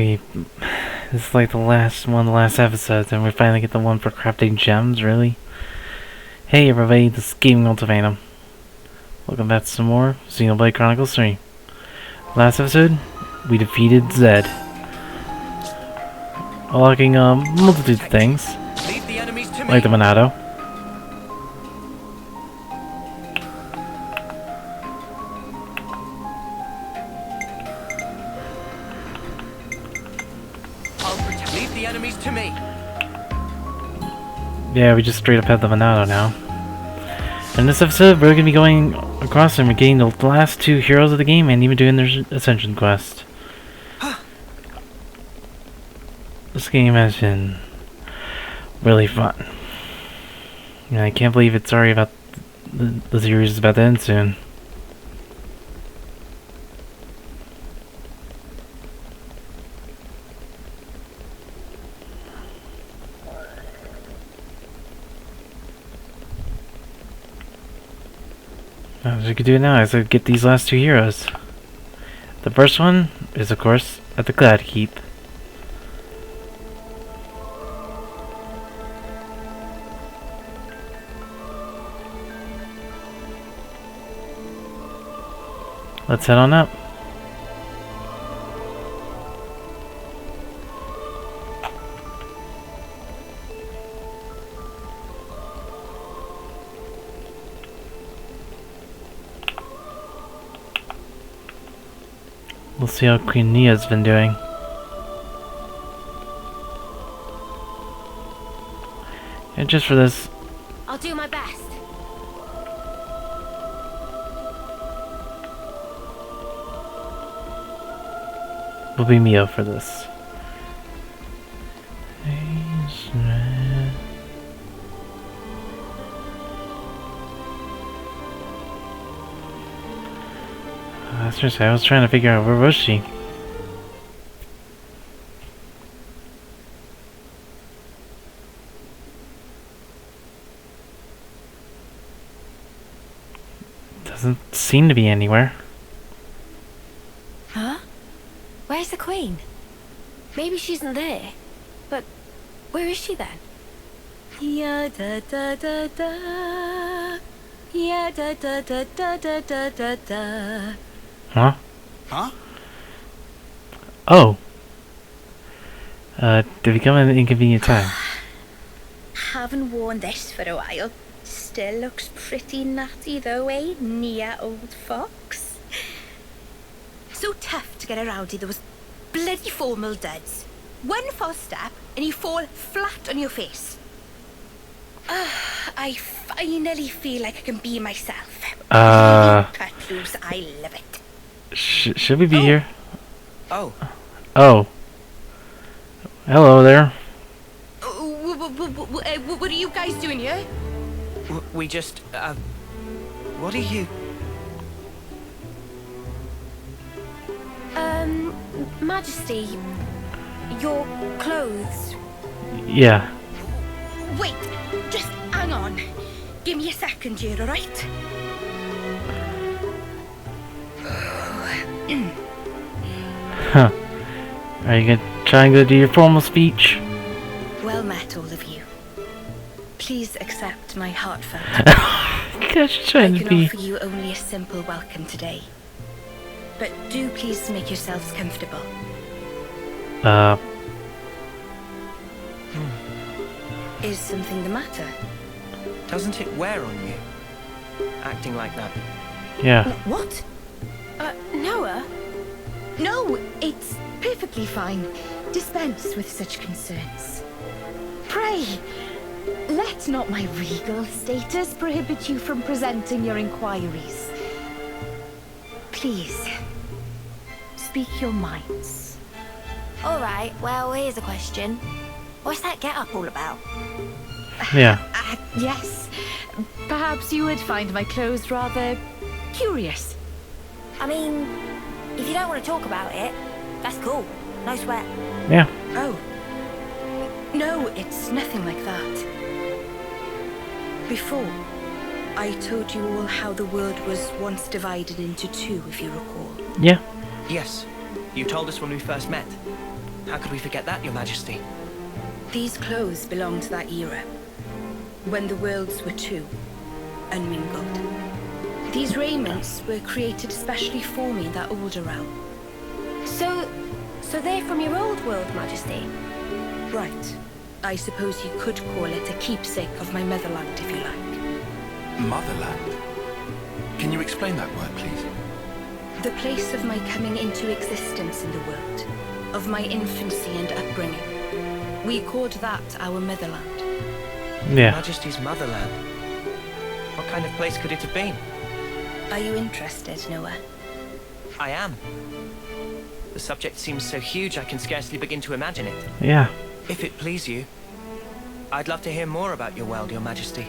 This is like the last one of the last episodes, and we finally get the one for crafting gems, really? Hey everybody, this is Gaming Ultimatum. Welcome back to some more Xenoblade Chronicles 3. Last episode, we defeated Zed. Unlocking a multitude of things, like the Monado. Leave the enemies to me. Yeah, we just straight up have the Monado now. In this episode, we're going to be going across and getting the last two heroes of the game and even doing their Ascension quest. This game has been really fun. And I can't believe it's already about the series is about to end soon. As we can do it now, is get these last two heroes. The first one is, of course, at the Glad Keep. Let's head on up. We'll see how Queen Nia's been doing. And just for this, I'll do my best. will be Mio for this. Seriously, I was trying to figure out where was she. Doesn't seem to be anywhere. Huh? Where's the Queen? Maybe she's not there. But where is she then? Ya da da da da. Ya da da da da da da da da. Huh? Huh? Oh. Did we come at an inconvenient time? Haven't worn this for a while. Still looks pretty natty though, eh, Nia, old fox? So tough to get around those bloody formal duds. One false step and you fall flat on your face. I finally feel like I can be myself. Cut loose, I love it. Should we be here? Oh. Oh. Hello there. What are you guys doing here? We just, what are you? Majesty, your clothes. Yeah. Wait, just hang on. Give me a second here, alright? Huh. Are you gonna try and go do your formal speech? Well met, all of you. Please accept my heartfelt. Gosh, you're trying I to can be. offer you only a simple welcome today. But do please make yourselves comfortable. Is something the matter? Doesn't it wear on you? Acting like that. Yeah. What? Noah? No, it's perfectly fine. Dispense with such concerns. Pray, let not my regal status prohibit you from presenting your inquiries. Please, speak your minds. Alright, well, here's a question. What's that get-up all about? Yeah. Yes, perhaps you would find my clothes rather curious. I mean, if you don't want to talk about it, that's cool. No sweat. Yeah. Oh. No, it's nothing like that. Before, I told you all how the world was once divided into two, if you recall. Yeah. Yes. You told us when we first met. How could we forget that, Your Majesty? These clothes belong to that era, when the worlds were two, unmingled. These raiments were created especially for me in that older realm. So they're from your old world, Majesty? Right. I suppose you could call it a keepsake of my motherland, if you like. Motherland? Can you explain that word, please? The place of my coming into existence in the world, of my infancy and upbringing. We called that our motherland. Yeah. Majesty's motherland. What kind of place could it have been? Are you interested, Noah? I am. The subject seems so huge I can scarcely begin to imagine it. Yeah. If it please you, I'd love to hear more about your world, Your Majesty.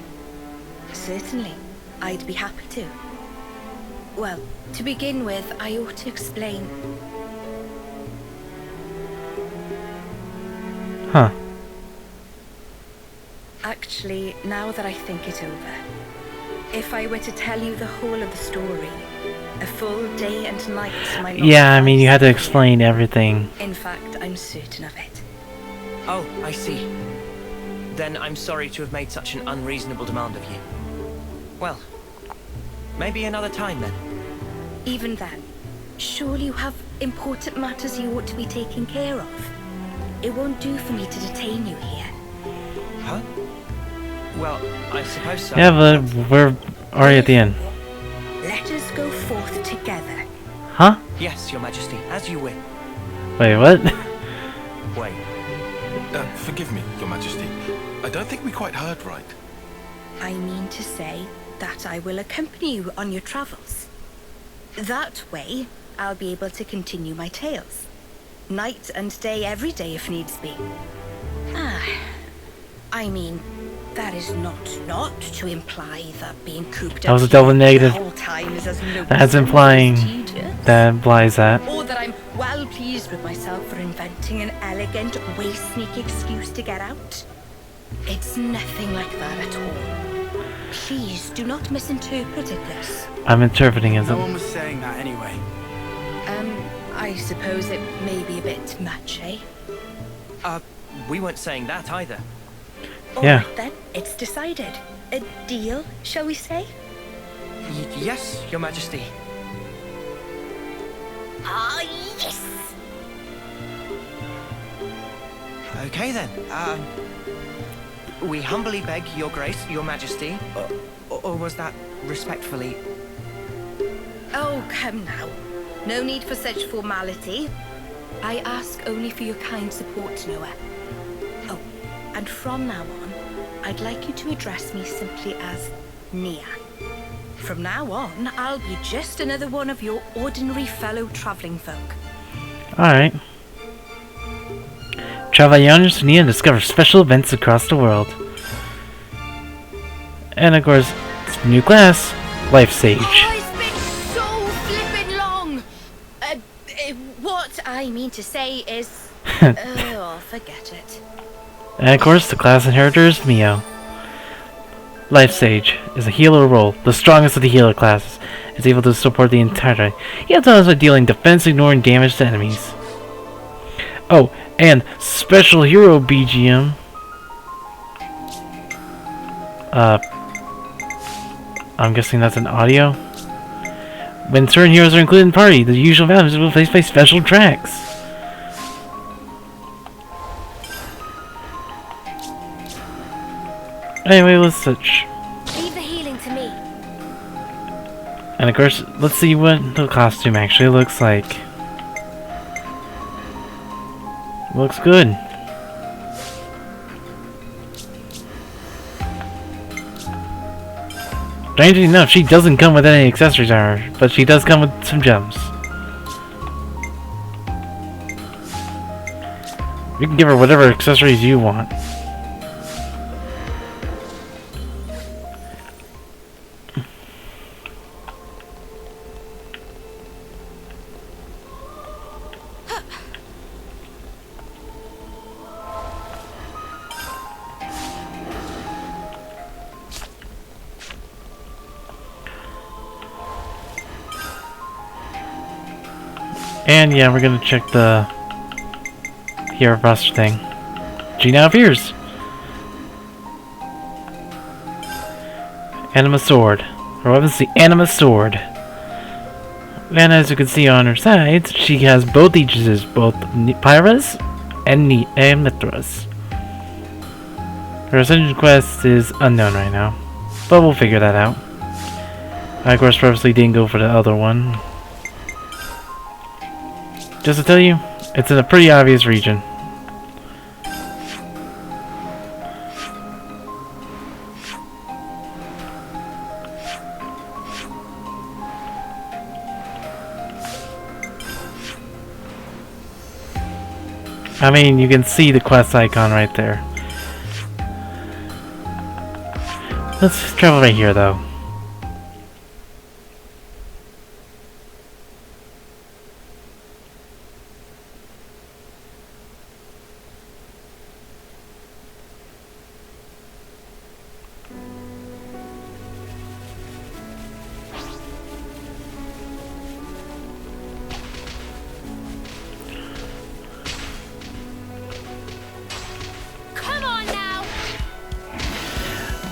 Certainly. I'd be happy to. Well, to begin with, I ought to explain. Huh. Actually, now that I think it over, if I were to tell you the whole of the story, a full day and night might not Yeah, I mean, you had to suffice. explain everything. In fact, I'm certain of it. Oh, I see. Then I'm sorry to have made such an unreasonable demand of you. Well, maybe another time then. Even then, surely you have important matters you ought to be taking care of. It won't do for me to detain you here. Huh? Well, I suppose so. Yeah, but we're already at the end. Let us go forth together. Huh? Yes, Your Majesty, as you will. Wait, what? Wait. Forgive me, Your Majesty. I don't think we quite heard right. I mean to say that I will accompany you on your travels. That way, I'll be able to continue my tales. Night and day, every day if needs be. I mean, that is not to imply that being cooped That was up a double here negative. at all times as no That's implying tedious. that implies that. Or that I'm well pleased with myself for inventing an elegant, way-sneak excuse to get out. It's nothing like that at all. Please do not misinterpret it this. I'm interpreting as No one was saying that anyway. I suppose it may be a bit much, eh? We weren't saying that either. Yeah. Alright then, it's decided. A deal, shall we say? Yes, Your Majesty. Ah, yes! Okay then. We humbly beg Your Grace, Your Majesty, or was that respectfully? Oh, come now. No need for such formality. I ask only for your kind support, Noah. Oh, and from now on, I'd like you to address me simply as Nia. From now on, I'll be just another one of your ordinary fellow traveling folk. Alright. Travel Aionios to Nia and discover special events across the world. And of course, new class, Life Sage. Oh, it's been so flippin' long! What I mean to say is... oh, forget it. And of course, the class inheritor is Mio. Life Sage is a healer role, the strongest of the healer classes. It's able to support the entire. He has by dealing defense, ignoring damage to enemies. Oh, and special hero BGM. I'm guessing that's an audio. When certain heroes are included in the party, the usual values will be replaced by special tracks. Anyway, let's switch. Leave the healing to me. And of course, let's see what the costume actually looks like. Looks good. Strangely enough, she doesn't come with any accessories on her, but she does come with some gems. You can give her whatever accessories you want. And yeah, we're gonna check the hero roster thing. She now appears. Anima Sword. Her weapon's the Anima Sword. And as you can see on her sides, she has both aegises, both Pyra's and Mithra's. Her Ascension quest is unknown right now, but we'll figure that out. I, of course, purposely didn't go for the other one. Just to tell you, it's in a pretty obvious region. I mean, you can see the quest icon right there. Let's travel right here, though.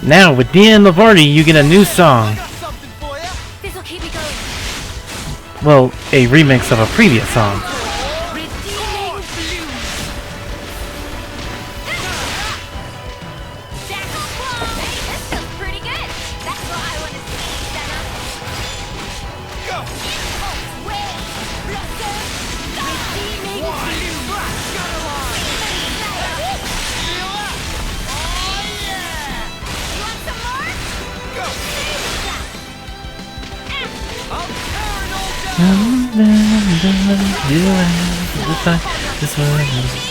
Now, with Nia and the party, you get a new song. This'll keep me going. Well, a remix of a previous song. Redeeming blue. Jackal claw. Hey, this feels pretty good. That's what I want to see, Senna. Go! Impulse wave. Blossom. Redeeming blue. You want some more? Go!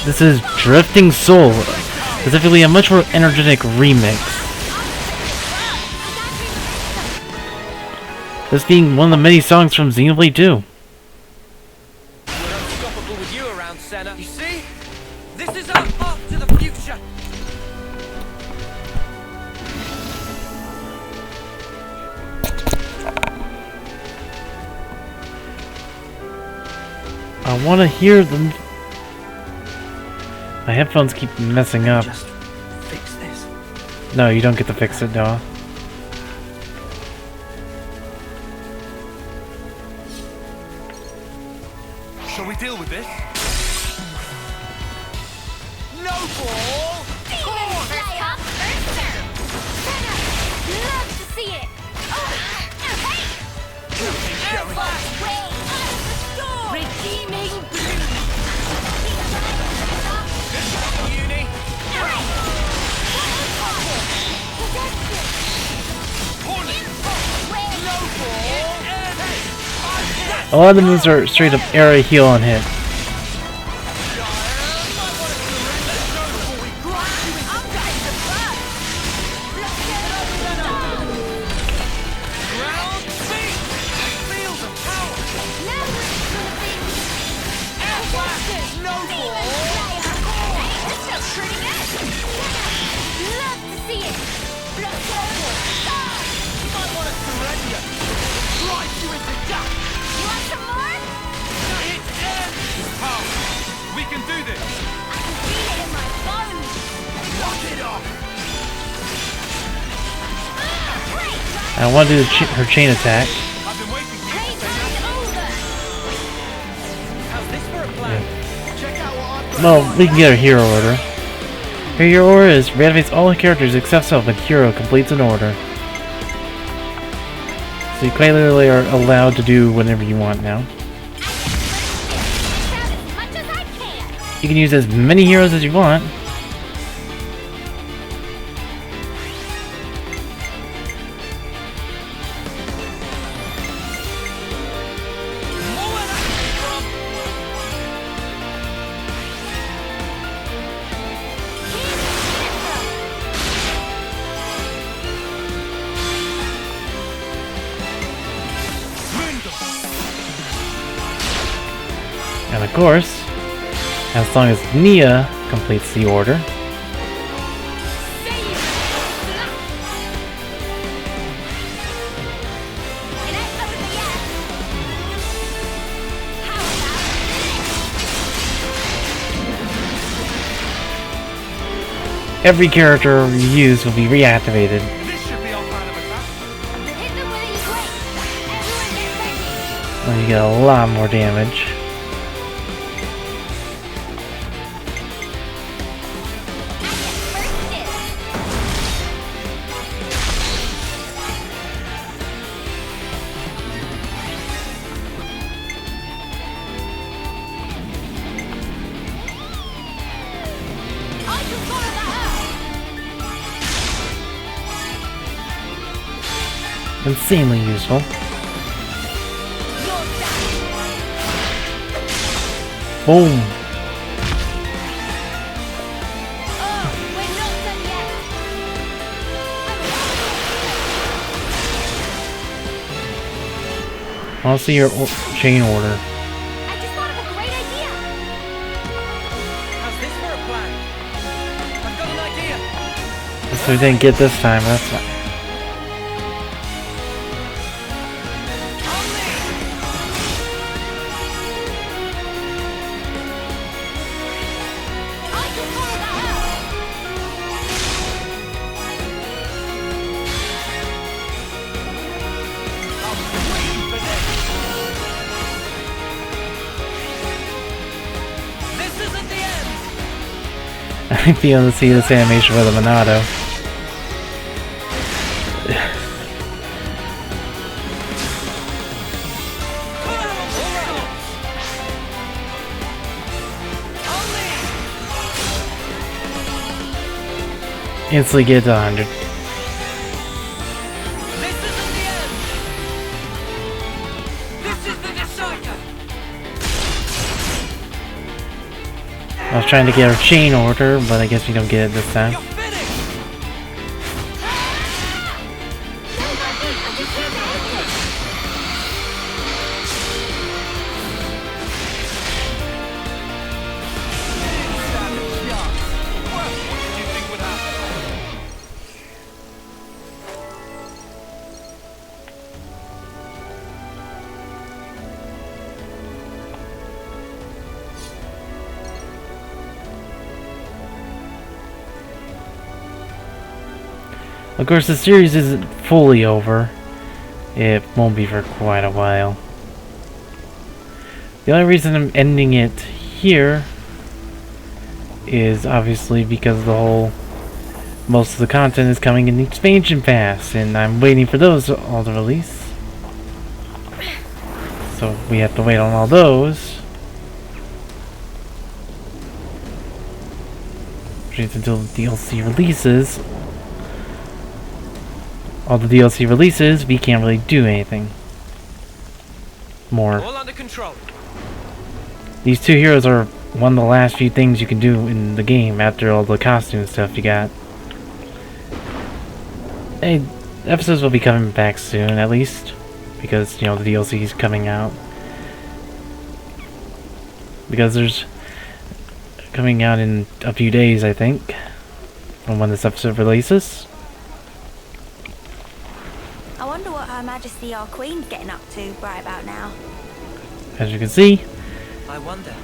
This is Drifting Soul, specifically a much more energetic remix. This being one of the many songs from Xenoblade 2. We're unstoppable with you around, Senna. You see? This is our path to the future. I want to hear them. My headphones keep messing up. Just fix this. No, you don't get to fix it, Noah. Shall we deal with this? No ball! Demon Slayer. Berserk. Senna. Love to see it. Hey. Impulse wave. Redeeming blue. Uni. A lot of the moves are straight up area heal and hit. We can do this! I want to do her chain attack. I've been waiting for you. How's this for a plan? Check out what I've got. Well, we can get her hero order. Her hero order is reactivates all characters except self when hero completes an order. So you quite literally are allowed to do whatever you want now. You can use as many heroes as you want. And of course, as long as Nia completes the order, every character you use will be reactivated. This should be our plan of attack. Hit them with your queen. Everyone get ready. Well, you get a lot more damage. First dibs. I can follow that up. Insanely useful. You're done. Boom. Oh, we're not done yet. I'll see your chain order. I just thought of a great idea. How's this for a plan? I've got an idea. This we didn't get this time. That's not. On me! I can follow that up. This isn't the end! I feel to see this animation with a Monado. Instantly get to 100. This isn't the end! This is the decider! I was trying to get our chain order, but I guess we don't get it this time. You're finished! Savage shot. What did you think would happen? Of course, the series isn't fully over. It won't be for quite a while. The only reason I'm ending it here is obviously because the whole most of the content is coming in the expansion pass, and I'm waiting for those all to release. So we have to wait on all those. Which means until the DLC releases. All the DLC releases, we can't really do anything more. All under control. These two heroes are one of the last few things you can do in the game after all the costume stuff you got. Hey, episodes will be coming back soon, at least, because, you know, the DLC is coming out. Because there's coming out in a few days, I think, from when this episode releases. I wonder what Her Majesty our Queen's getting up to right about now. As you can see, I wonder.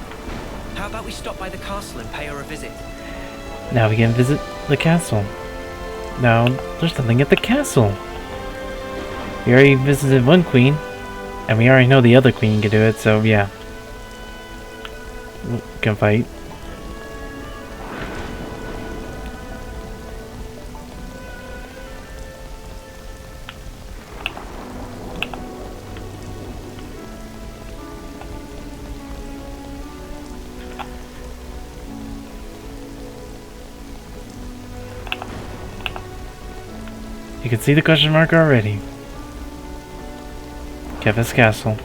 How about we stop by the castle and pay her a visit? now we can visit the castle. Now, there's nothing at the castle. We already visited one queen, and we already know the other queen can do it, so yeah. We can fight. You can see the question mark already. Kevin's Castle.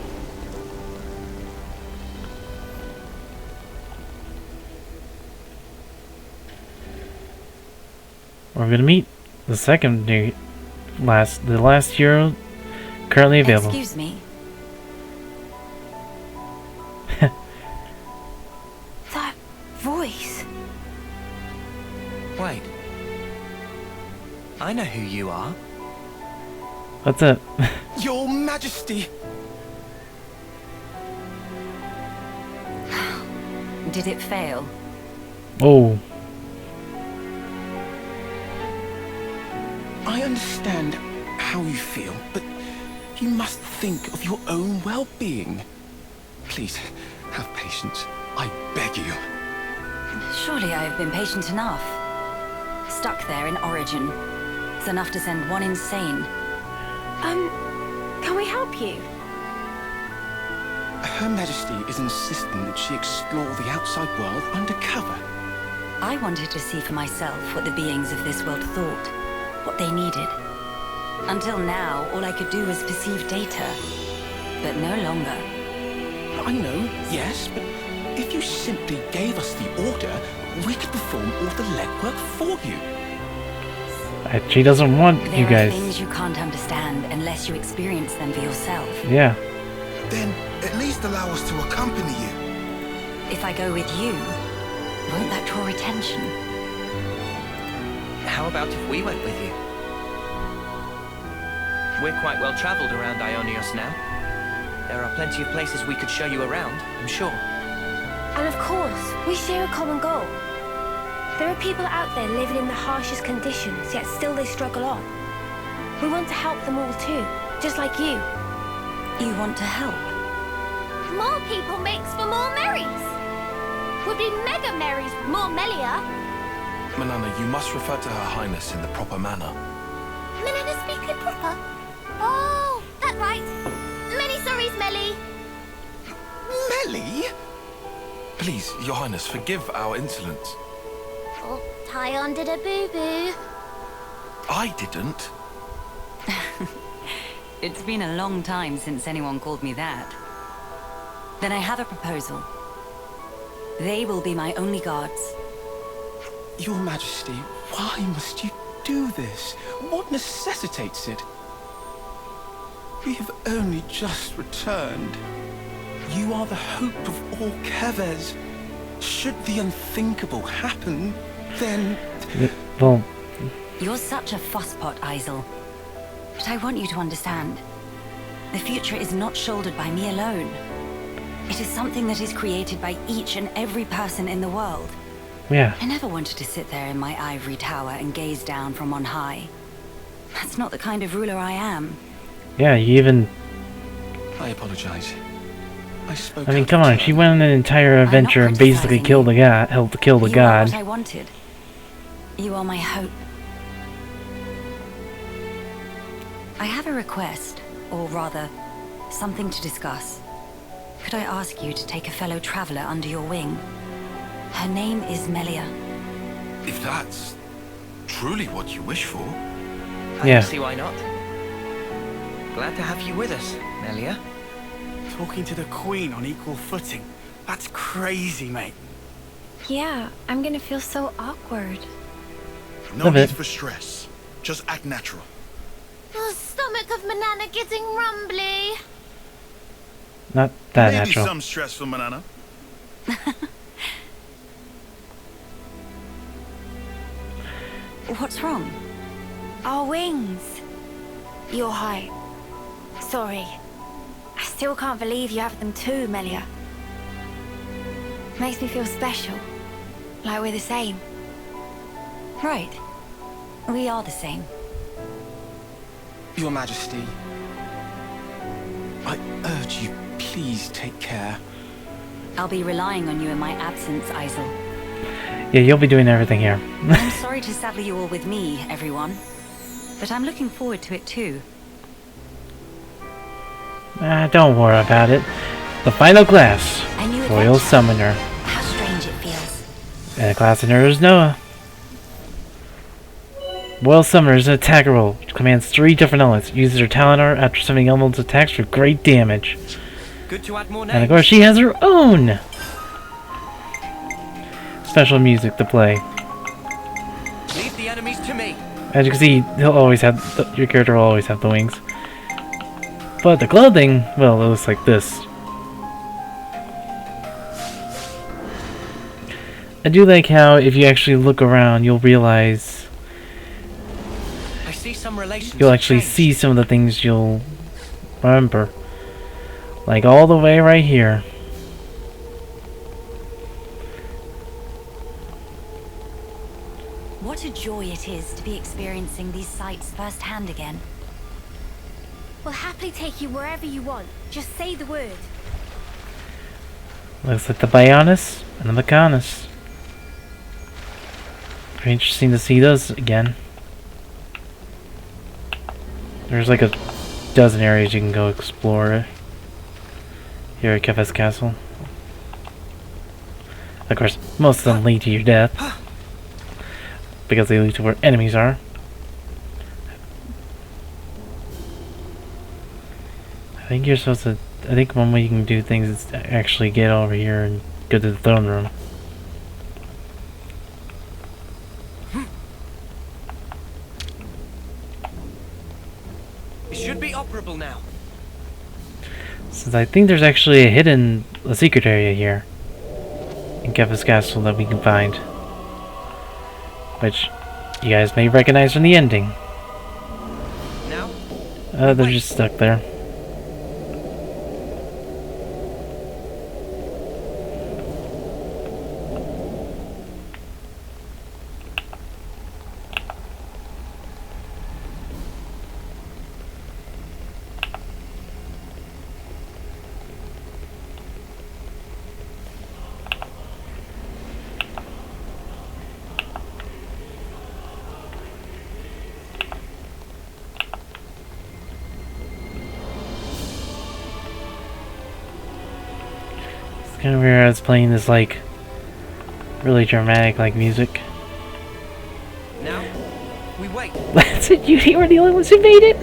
We're gonna meet the last hero currently available. Excuse me. That voice. Wait. I know who you are. What's up? Your Majesty! Did it fail? Oh, I understand how you feel, but you must think of your own well-being. Please, have patience. I beg you. Surely I have been patient enough. Stuck there in Origin. It's enough to send one insane. Can we help you? Her Majesty is insisting that she explore the outside world undercover. I wanted to see for myself what the beings of this world thought, what they needed. Until now, all I could do was perceive data, but no longer. I know, yes, but if you simply gave us the order, we could perform all the legwork for you. She doesn't want There you are guys. things you can't understand unless you experience them for yourself. Yeah. Then at least allow us to accompany you. If I go with you, won't that draw attention? How about if we went with you? We're quite well traveled around Aionios now. There are plenty of places we could show you around, I'm sure. And of course, we share a common goal. There are people out there living in the harshest conditions, yet still they struggle on. We want to help them all too, just like you. You want to help? More people makes for more Marys. Would be mega Marys with more Melia. Manana, you must refer to Her Highness in the proper manner. Manana speaking proper. Oh, that's right. Many sorries, Melly. Melly? Please, Your Highness, forgive our insolence. Oh, Tyon did a boo-boo. I didn't. It's been a long time since anyone called me that. Then I have a proposal. They will be my only guards. Your Majesty, why must you do this? What necessitates it? We have only just returned. You are the hope of all Kevers. Should the unthinkable happen, then... Well, You're such a fusspot, Isel. But I want you to understand. The future is not shouldered by me alone. It is something that is created by each and every person in the world. yeah. I never wanted to sit there in my ivory tower and gaze down from on high. That's not the kind of ruler I am. Yeah, you even... I apologize. I spoke I mean, out come of on, turn. she went on an entire not adventure and basically criticizing killed you. a guy, helped kill the You are what god. I wanted. You are my hope. I have a request, or rather, something to discuss. Could I ask you to take a fellow traveler under your wing? Her name is Melia. If that's truly what you wish for, I Yeah. don't see why not. Glad to have you with us, Melia. Talking to the Queen on equal footing. That's crazy, mate. Yeah, I'm gonna feel so awkward. No Love need it. for stress. Just act natural. The stomach of Manana getting rumbly. Not that Maybe natural. some stress for Manana. What's wrong? Our wings. Your height. Sorry. I still can't believe you have them too, Melia. Makes me feel special. Like we're the same. Right. We are the same. Your Majesty, I urge you, please take care. I'll be relying on you in my absence, Isel. Yeah, you'll be doing everything here. I'm sorry to saddle you all with me, everyone. But I'm looking forward to it too. Don't worry about it. The final class, A new Royal adventure. Summoner. How strange it feels. And the class owner is Noah. Royal Summoner is an attacker role, which commands 3 different elements. Uses her talent art after summoning elements attacks for great damage. Good to add more names. And of course, she has her own special music to play. Leave the enemies to me. As you can see, he'll always have your character will always have the wings. But the clothing, well, it looks like this. I do like how if you actually look around, you'll realize I see some relations. you'll have actually changed. see some of the things you'll remember. Like all the way right here. What a joy it is to be experiencing these sights firsthand again. We'll happily take you wherever you want. Just say the word. Looks like the Bionis and the Mechanis. Very interesting to see those again. There's like a dozen areas you can go explore here at Kefes Castle. Of course, most of them lead to your death because they lead to where enemies are. I think you're supposed to. I think one way you can do things is to actually get over here and go to the throne room. It should be operable now. Since I think there's actually a secret area here in Kefes Castle that we can find, which you guys may recognize from the ending. Now? They're just stuck there. Kind of weird. I was playing this like really dramatic like music. Now, we wait. That's it. You were the only ones who made it.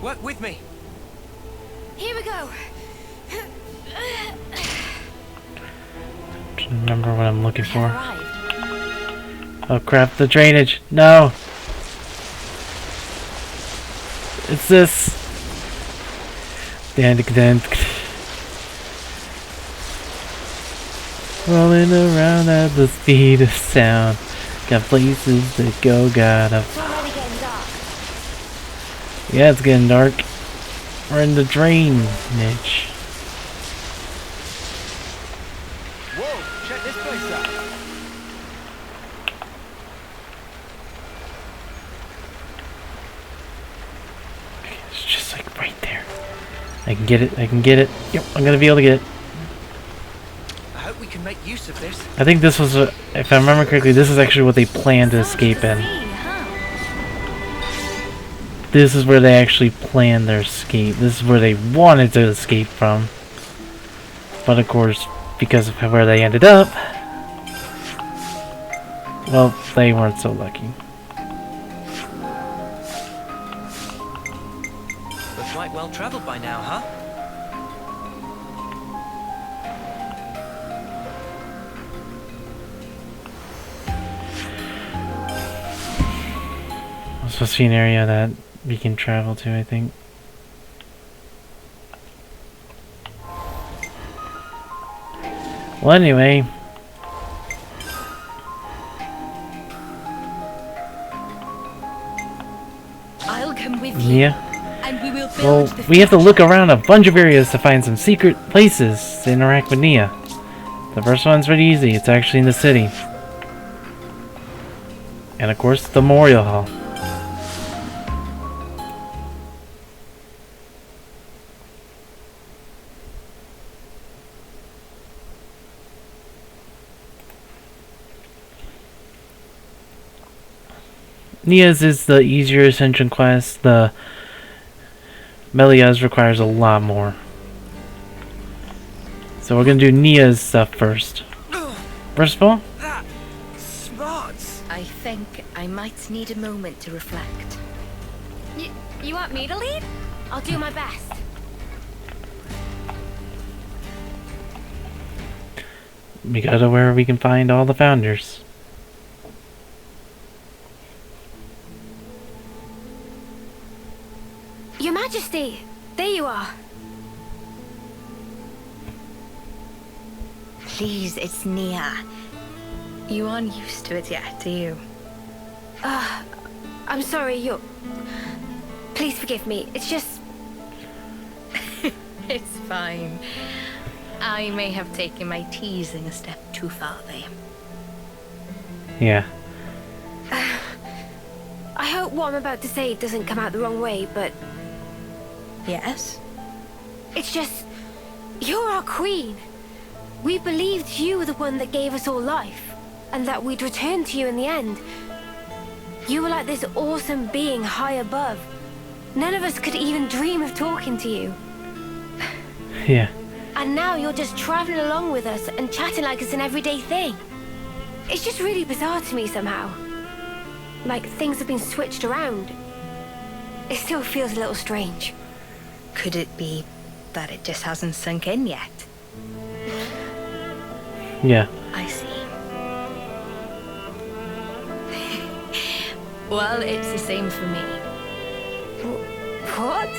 Work with me. Here we go. Remember what I'm looking We for. have arrived. Oh crap, the drainage. No! It's this. Rolling around at the speed of sound. Got places to go, gotta. It's already getting dark. Yeah, it's getting dark. We're in the drainage. Whoa, check this place out. It's just like right there. I can get it. I can get it. Yep, I'm gonna be able to get it. I hope we can make use of this. I think this was, if I remember correctly, this is actually what they planned to escape in. This is where they actually planned their escape. This is where they wanted to escape from. But of course, because of where they ended up, well, they weren't so lucky. We're quite well traveled by now, huh? It's supposed to be an area that we can travel to, I think. Well, anyway. I'll come with you. Yeah. And we will build Well, the we have to look around a bunch of areas to find some secret places to interact with Nia. The first one's pretty easy. It's actually in the city. And of course, the Memorial Hall. Nia's is the easier ascension quest. The Melia's requires a lot more. So we're gonna do Nia's stuff first. First of all, That smarts. I think I might need a moment to reflect. You want me to lead? I'll do my best. we gotta where we can find all the founders. Your Majesty, there you are. Please, it's Nia. You aren't used to it yet, do you? I'm sorry, Please forgive me. It's just... It's fine. I may have taken my teasing a step too far there. Yeah. I hope what I'm about to say doesn't come out the wrong way, but... Yes? It's just... You're our queen. We believed you were the one that gave us all life, and that we'd return to you in the end. You were like this awesome being high above. None of us could even dream of talking to you. Yeah. And now you're just traveling along with us and chatting like it's an everyday thing. It's just really bizarre to me somehow. Like things have been switched around. It still feels a little strange. Could it be that it just hasn't sunk in yet? Yeah. I see. Well, it's the same for me. What?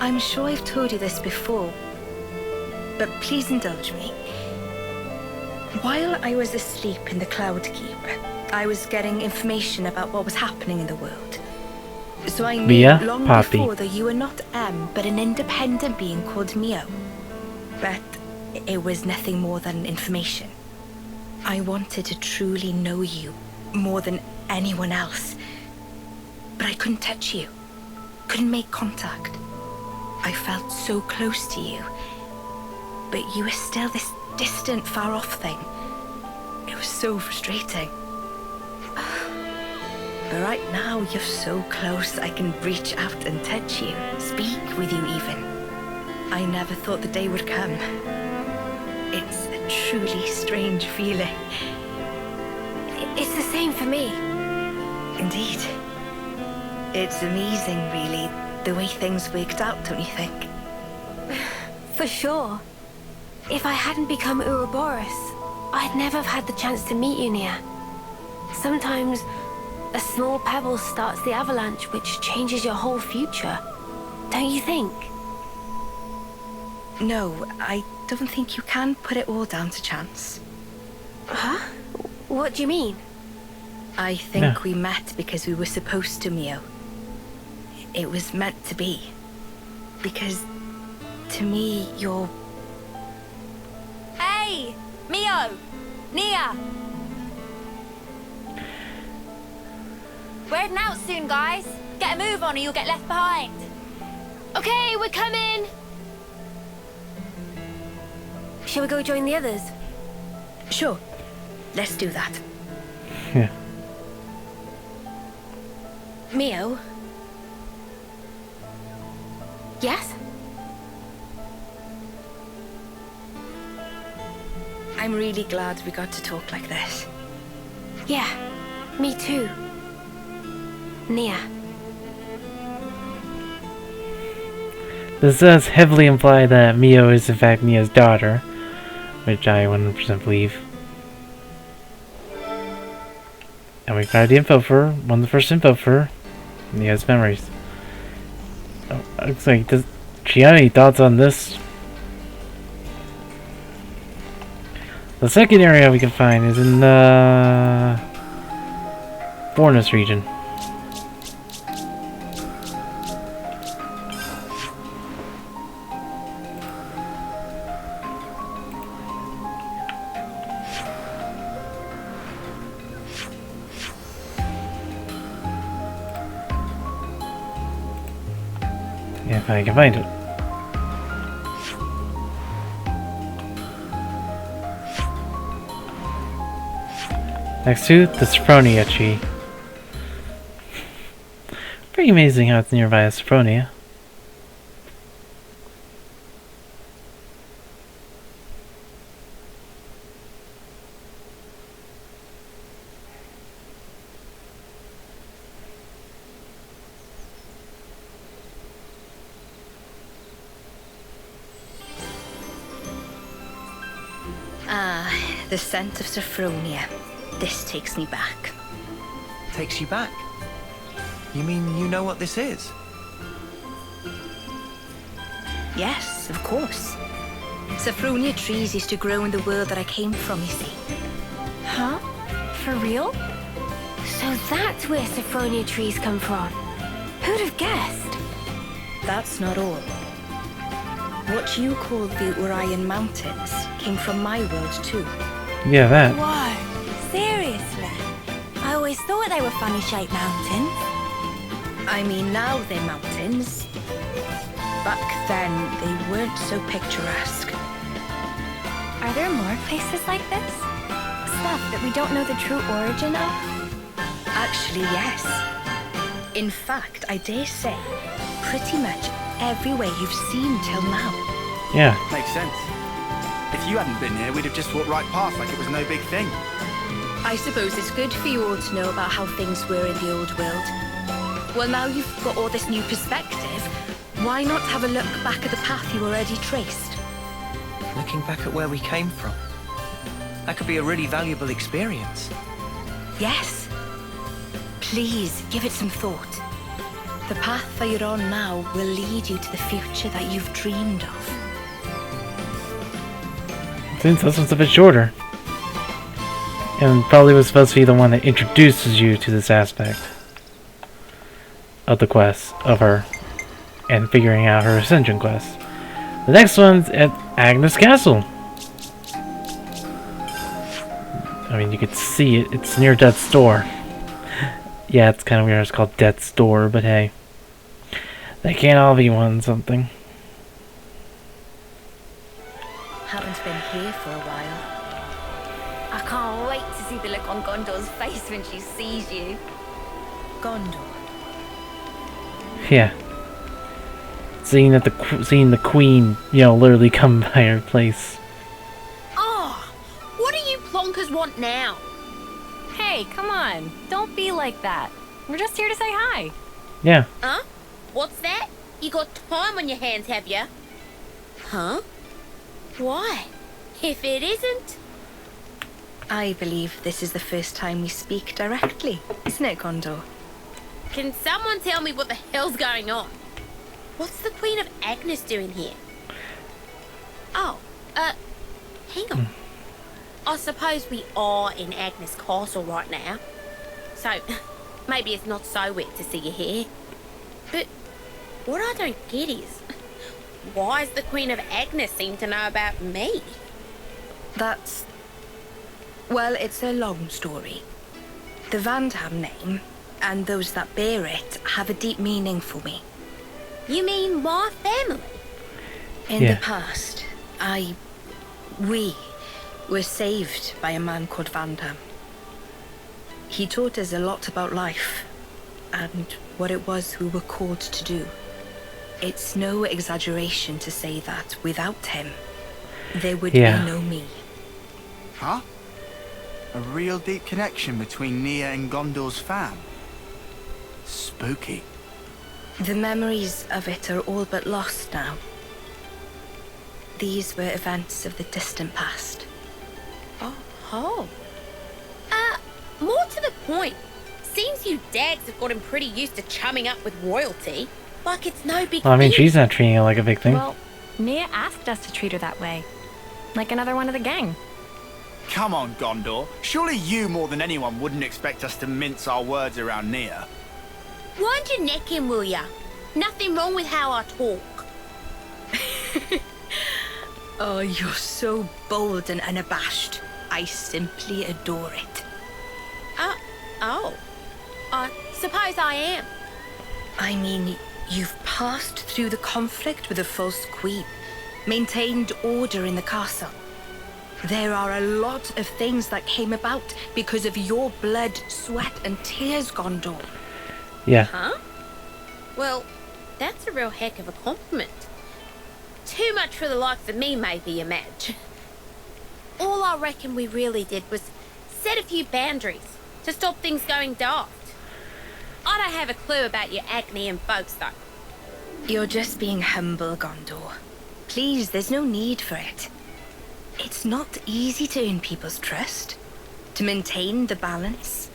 I'm sure I've told you this before, but please indulge me. While I was asleep in the Cloud Keep, I was getting information about what was happening in the world. So I knew Mia? long Poppy. before that you were not M, but an independent being called Mio. But it was nothing more than information. I wanted to truly know you more than anyone else. But I couldn't touch you. Couldn't make contact. I felt so close to you. But you were still this distant, far-off thing. It was so frustrating. But right now, you're so close, I can reach out and touch you, speak with you even. I never thought the day would come. It's a truly strange feeling. It's the same for me. Indeed. It's amazing, really, the way things worked out, don't you think? For sure. If I hadn't become Ouroboros, I'd never have had the chance to meet you, Nia. Sometimes a small pebble starts the avalanche, which changes your whole future. Don't you think? No, I don't think you can put it all down to chance. Huh? What do you mean? I think Yeah. we met because we were supposed to, Mio. It was meant to be. Because, to me, you're... Hey! Mio! Nia! We're heading out soon, guys. Get a move on or you'll get left behind. Okay, we're coming! Shall we go join the others? Sure. Let's do that. Yeah. Mio? Yes? I'm really glad we got to talk like this. Yeah, me too. Nia. This does heavily imply that Mio is in fact Nia's daughter, which I 100% believe. And we got the info for her, one of the first info for her, Nia's memories. Oh, looks like, does she have any thoughts on this? The second area we can find is in the Bornus region. If I can find it. Next to the Sophronia tree. Pretty amazing how it's nearby a Sophronia. Ah, the scent of Sophronia. This takes me back. Takes you back? You mean you know what this is? Yes, of course. Sophronia trees used to grow in the world that I came from, you see. Huh? For real? So that's where Sophronia trees come from. Who'd have guessed? That's not all. What you call the Orion Mountains came from my world too. Yeah, that. Whoa, seriously? I always thought they were funny-shaped mountains. I mean, now they're mountains. Back then, they weren't so picturesque. Are there more places like this? Stuff that we don't know the true origin of? Actually, yes. In fact, I dare say, pretty much everywhere you've seen till now. Yeah. Makes sense. If you hadn't been here, we'd have just walked right past like it was no big thing. I suppose it's good for you all to know about how things were in the old world. Well, now you've got all this new perspective, why not have a look back at the path you already traced? Looking back at where we came from. That could be a really valuable experience. Yes. Please, give it some thought. The path that you're on now will lead you to the future that you've dreamed of. Since this one's a bit shorter. And probably was supposed to be the one that introduces you to this aspect of the quest, of her, and figuring out her ascension quest. The next one's at Agnes Castle. I mean, you could see it. It's near Death's Door. Yeah, it's kind of weird. It's called Death's Door, but hey. They can't all be one something. Haven't been here for a while. I can't wait to see the look on Gondor's face when she sees you. Gondor. Yeah. Seeing that seeing the queen, you know, literally come by her place. Oh, what do you plonkers want now? Hey, come on. Don't be like that. We're just here to say hi. Yeah. Huh? What's that? You got time on your hands, have you? Huh? Why? If it isn't... I believe this is the first time we speak directly, isn't it, Gondor? Can someone tell me what the hell's going on? What's the Queen of Agnes doing here? Oh, hang on. I suppose we are in Agnes Castle right now. So, maybe it's not so weird to see you here. But what I don't get is, why does the Queen of Agnes seem to know about me? That's... well, it's a long story. The Vandham name, and those that bear it, have a deep meaning for me. You mean my family? In the past, we were saved by a man called Vandham. He taught us a lot about life, and what it was we were called to do. It's no exaggeration to say that without him, there would be no me. Huh? A real deep connection between Nia and Gondor's fam. Spooky. The memories of it are all but lost now. These were events of the distant past. Oh. More to the point. Seems you dags have gotten pretty used to chumming up with royalty. Like it's no big Well, I mean, deal. she's not treating it like a big thing. Well, Nia asked us to treat her that way. Like another one of the gang. Come on, Gondor. Surely you more than anyone wouldn't expect us to mince our words around Nia. Wind your neck in, will ya? Nothing wrong with how I talk. Oh, you're so bold and unabashed. I simply adore it. I suppose I am. I mean, you've passed through the conflict with the false queen, maintained order in the castle. There are a lot of things that came about because of your blood, sweat, and tears, Gondor. Yeah. Huh? Well, that's a real heck of a compliment. Too much for the likes of me, maybe, you Madge. All I reckon we really did was set a few boundaries to stop things going daft. I don't have a clue about your Agnian folks, though. You're just being humble, Gondor. Please, there's no need for it. It's not easy to earn people's trust, to maintain the balance.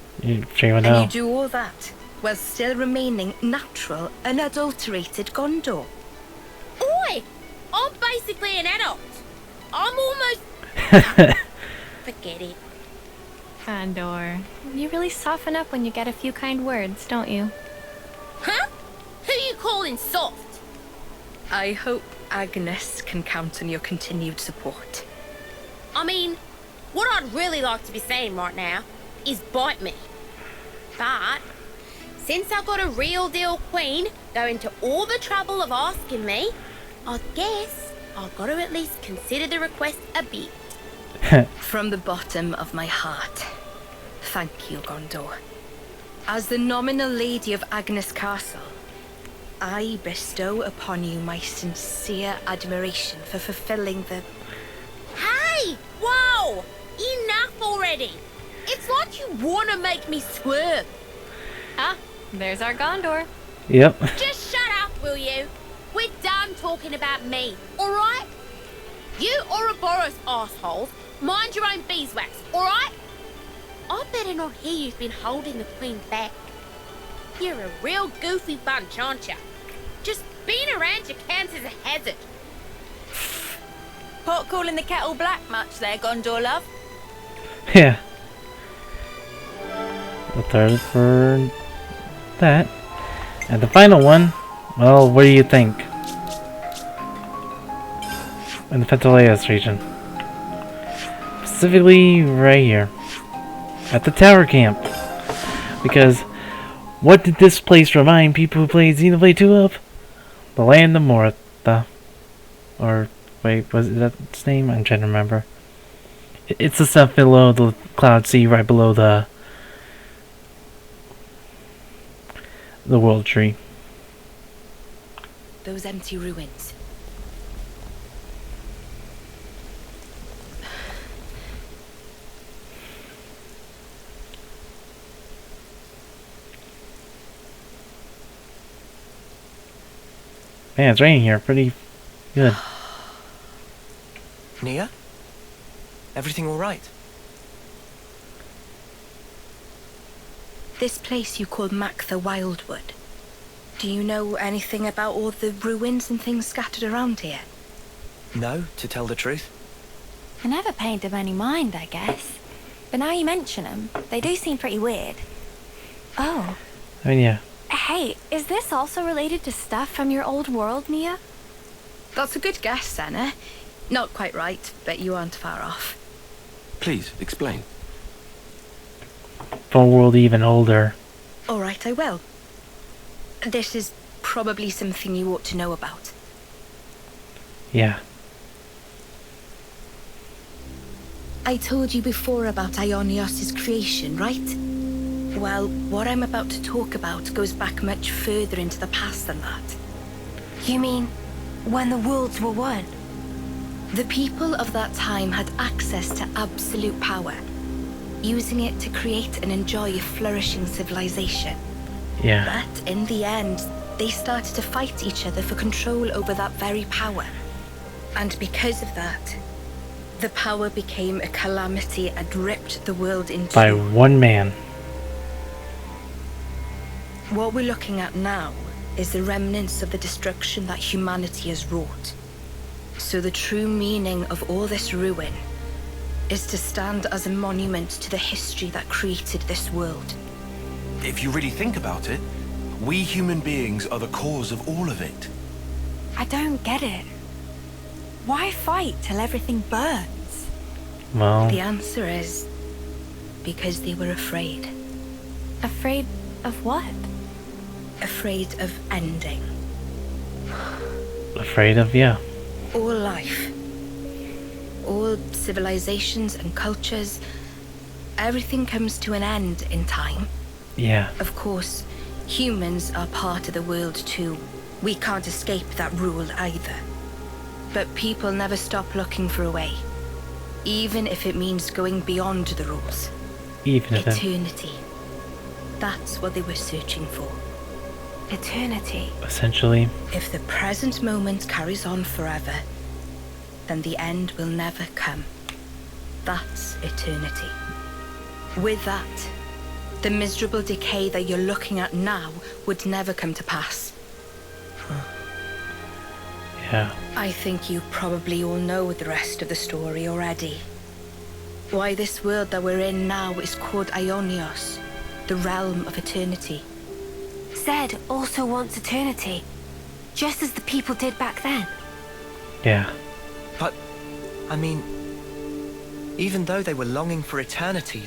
Sure And know. you do all that while still remaining natural, unadulterated Gondor. Oi! I'm basically an adult. I'm almost... Forget it. Condor, you really soften up when you get a few kind words, don't you? Huh? Who you calling soft? I hope Agnes can count on your continued support. I mean, what I'd really like to be saying right now is bite me. But since I've got a real deal queen going to all the trouble of asking me, I guess I've got to at least consider the request a bit. From the bottom of my heart, thank you, Gondor. As the nominal lady of Agnes Castle, I bestow upon you my sincere admiration for fulfilling the... Hey! Whoa! Enough already! It's like you want to make me swerve. Ah, there's our Gondor. Yep. Just shut up, will you? We're done talking about me, alright? You Ouroboros assholes, mind your own beeswax, alright? I better not hear you've been holding the queen back. You're a real goofy bunch, aren't you? Just being around you counts as a hazard. Pot calling the kettle black much there, Gondor love? Yeah. The third for that. And the final one, well, what do you think? In the Pentaleus region. Specifically right here. At the tower camp. Because what did this place remind people who played Xenoblade 2 of? The land of Moratha. Or, wait, was it that its name? I'm trying to remember. It's the stuff below the Cloud Sea, right below the World Tree. Those empty ruins. Man, it's raining here. Pretty good. Nia? Everything all right? This place you call Mactha Wildwood. Do you know anything about all the ruins and things scattered around here? No, to tell the truth. I never paid them any mind, I guess. But now you mention them, they do seem pretty weird. Oh. I mean, yeah. Hey, is this also related to stuff from your old world, Nia? That's a good guess, Senna. Not quite right, but you aren't far off. Please, explain. Phone world even older. All right, I will. This is probably something you ought to know about. Yeah. I told you before about Aionios' creation, right? Well, what I'm about to talk about goes back much further into the past than that. You mean when the worlds were one? The people of that time had access to absolute power, using it to create and enjoy a flourishing civilization. Yeah. But in the end, they started to fight each other for control over that very power. And because of that, the power became a calamity and ripped the world in two. By one man. What we're looking at now is the remnants of the destruction that humanity has wrought. So the true meaning of all this ruin is to stand as a monument to the history that created this world. If you really think about it, we human beings are the cause of all of it. I don't get it. Why fight till everything burns? Well, The answer is because they were afraid. Afraid of what? Afraid of ending. afraid of, yeah. All life, all civilizations and cultures, everything comes to an end in time. Yeah. Of course, humans are part of the world too. We can't escape that rule either. But people never stop looking for a way, even if it means going beyond the rules. Even if it... Eternity. That's what they were searching for. Eternity. Essentially. If the present moment carries on forever, then the end will never come. That's eternity. With that, the miserable decay that you're looking at now would never come to pass. Yeah. I think you probably all know the rest of the story already. Why this world that we're in now is called Aionios, the realm of eternity. Zed also wants eternity, just as the people did back then. Yeah. But, I mean, even though they were longing for eternity,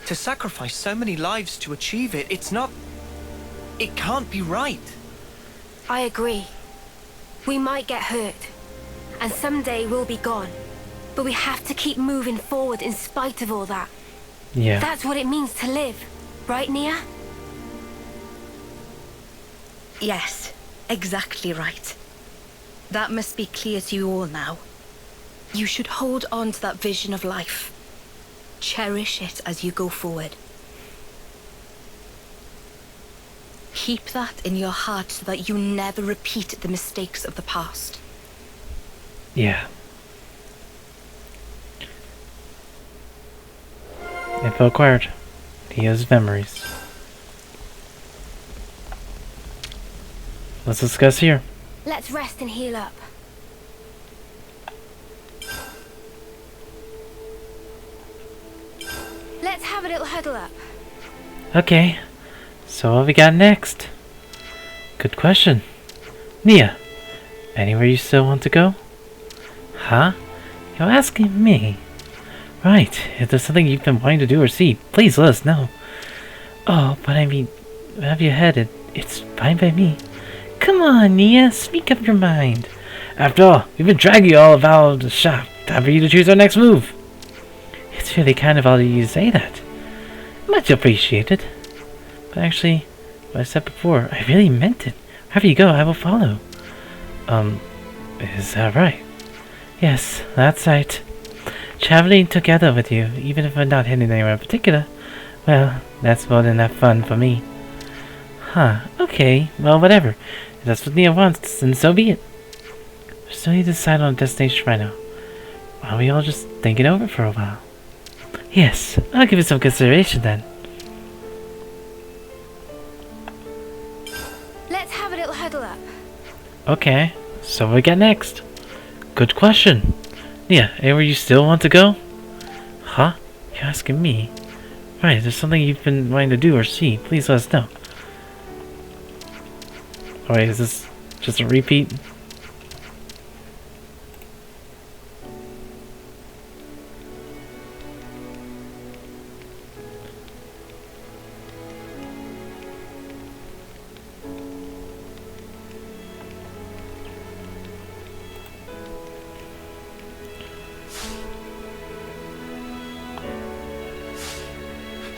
to sacrifice so many lives to achieve it, it's not... It can't be right. I agree. We might get hurt, and someday we'll be gone. But we have to keep moving forward in spite of all that. Yeah. That's what it means to live, right, Nia? Yes, exactly right. That must be clear to you all now. You should hold on to that vision of life. Cherish it as you go forward. Keep that in your heart so that you never repeat the mistakes of the past. Yeah. Info acquired. Nia's memories. Let's discuss here. Let's rest and heal up. Let's have a little huddle up. Okay. So what we got next? Good question. Nia, anywhere you still want to go? Huh? You're asking me? Right. If there's something you've been wanting to do or see, please let us know. Oh, but I mean, where have you headed? It's fine by me. Come on, Nia, speak up your mind. After all, we've been dragging you all about the shop. Time for you to choose our next move. It's really kind of all of you to say that. Much appreciated. But actually, what I said before, I really meant it. Wherever you go, I will follow. Is that right? Yes, that's right. Traveling together with you, even if I'm not heading anywhere in particular, well, that's more than enough fun for me. Huh, okay, well, whatever. If that's what Nia wants, then so be it. We still need to decide on a destination right now. Why don't we all just think it over for a while? Yes, I'll give it some consideration then. Let's have a little huddle up. Okay, so what we got next? Good question. Nia, anywhere you still want to go? Huh? You're asking me? Right, if there's something you've been wanting to do or see, please let us know. Oh wait, is this just a repeat?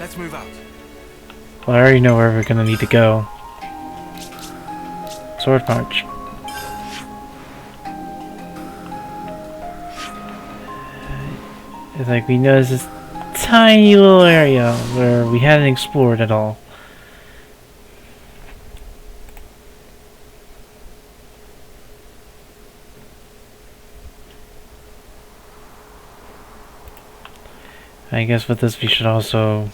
Let's move out. Well, I already know where we're gonna need to go. Sword March. It's like we noticed this tiny little area where we hadn't explored at all. I guess with this we should also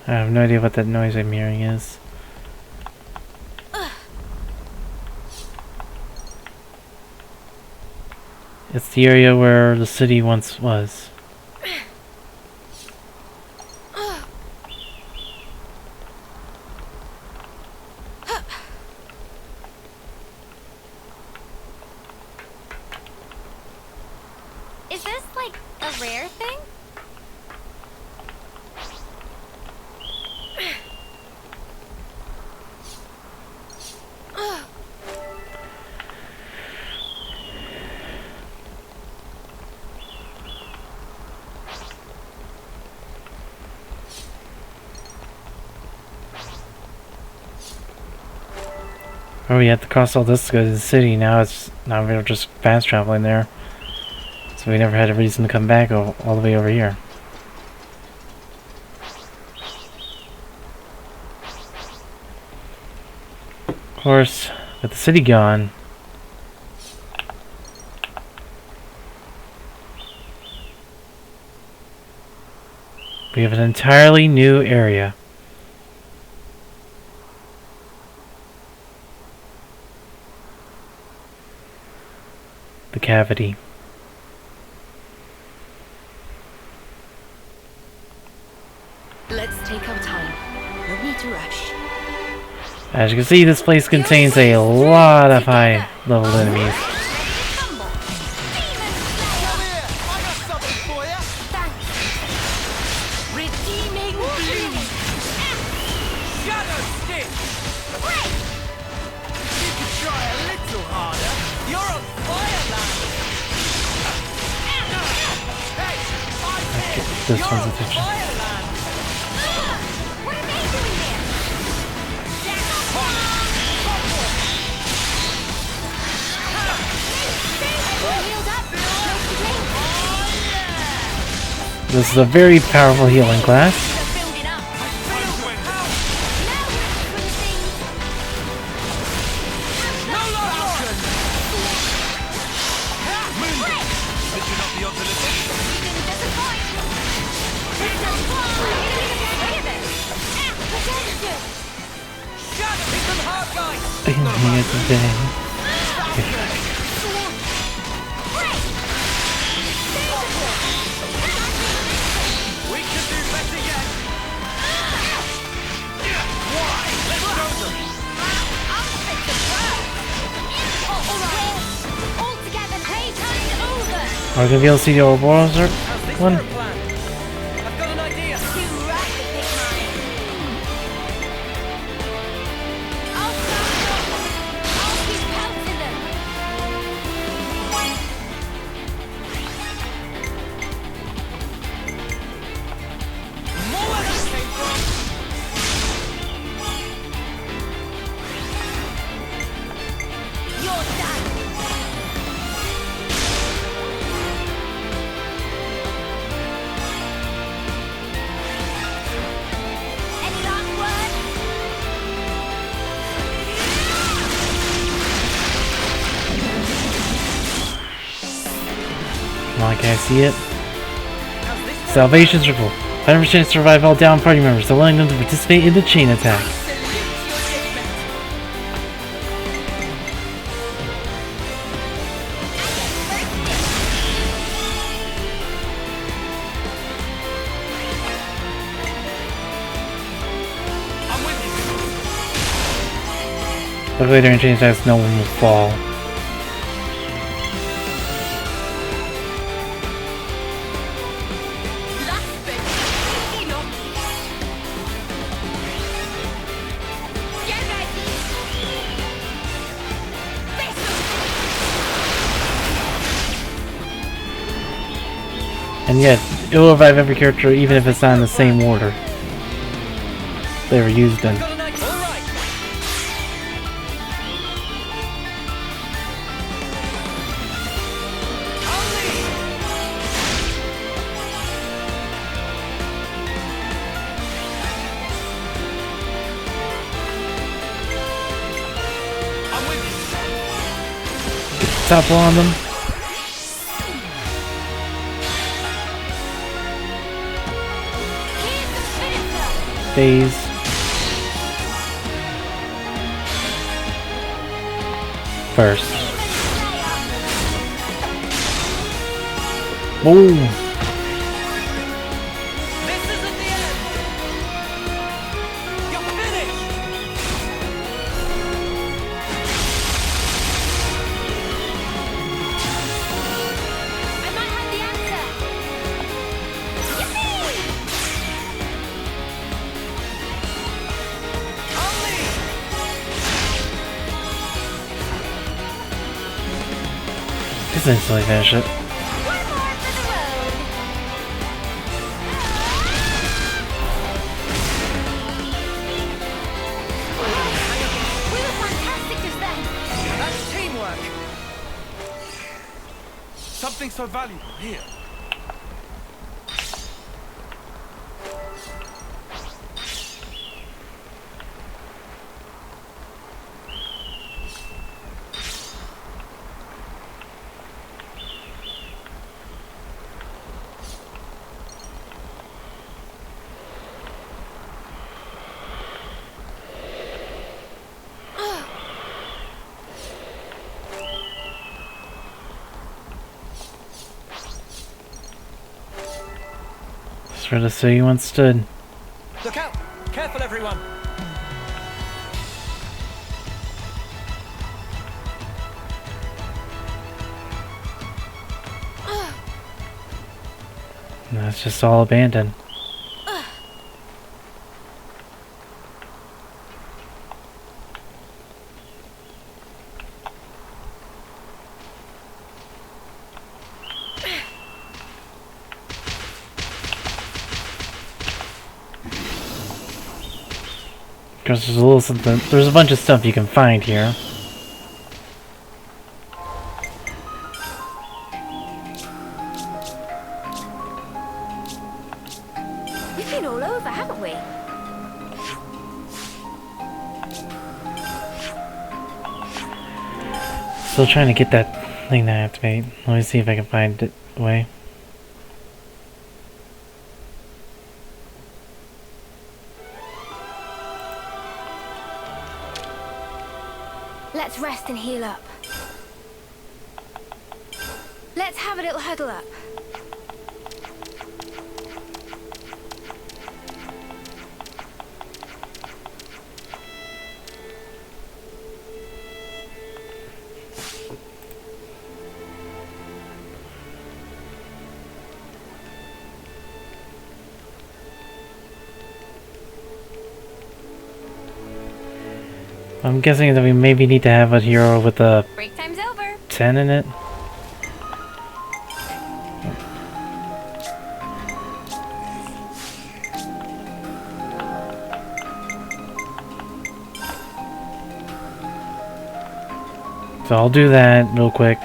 I have no idea what that noise I'm hearing is. It's the area where the city once was. Is this like a rare thing? Oh, we had to cross all this to go to the city. Now we're just fast traveling there. So we never had a reason to come back all the way over here. Of course, with the city gone, we have an entirely new area. The cavity. Let's take our time. No need to rush. As you can see, this place contains a lot of high-level enemies. Redeeming blue. Shadow Stick! You could try a little harder. You're on fire, lad! Hey, I'm here! This You're one's on attention. fire, lad! What are they doing here? This is a very powerful healing class. Here today. We can do better yet! Why? Let's go them! All together, playtime's over. Are we gonna be able to see the Ouroboros How's this one? for a plan? I've got an idea! Too right to pick mine. I'll start them. I'll keep pelting them. More where that came from! You're done. Any last words? Come on, can I see it? Salvation Circle. 100% to survive all down party members, allowing them to participate in the chain attack. I'm with you! Luckily during chain attacks no one will fall. Last bit. Enough. Get ready. And yet, it will revive every character even if it's not in the same order they were used in. Got an idea! Alright! I'm with you! Topple on them. Here's the finisher. Phase. First. Boom. This isn't the end! You're finished! I might have the answer. Yippee! Just instantly finish it. One more for the road. We were fantastic just then. something so valuable here. That's where the city once stood. Look out! Careful, everyone! And that's just all abandoned. Because there's a little something, there's a bunch of stuff you can find here. We've been all over, haven't we? Still trying to get that thing to activate. Let me see if I can find it way. Let's rest and heal up. Let's have a little huddle up. I'm guessing that we maybe need to have a hero with a Break time's over. 10 in it. So I'll do that real quick.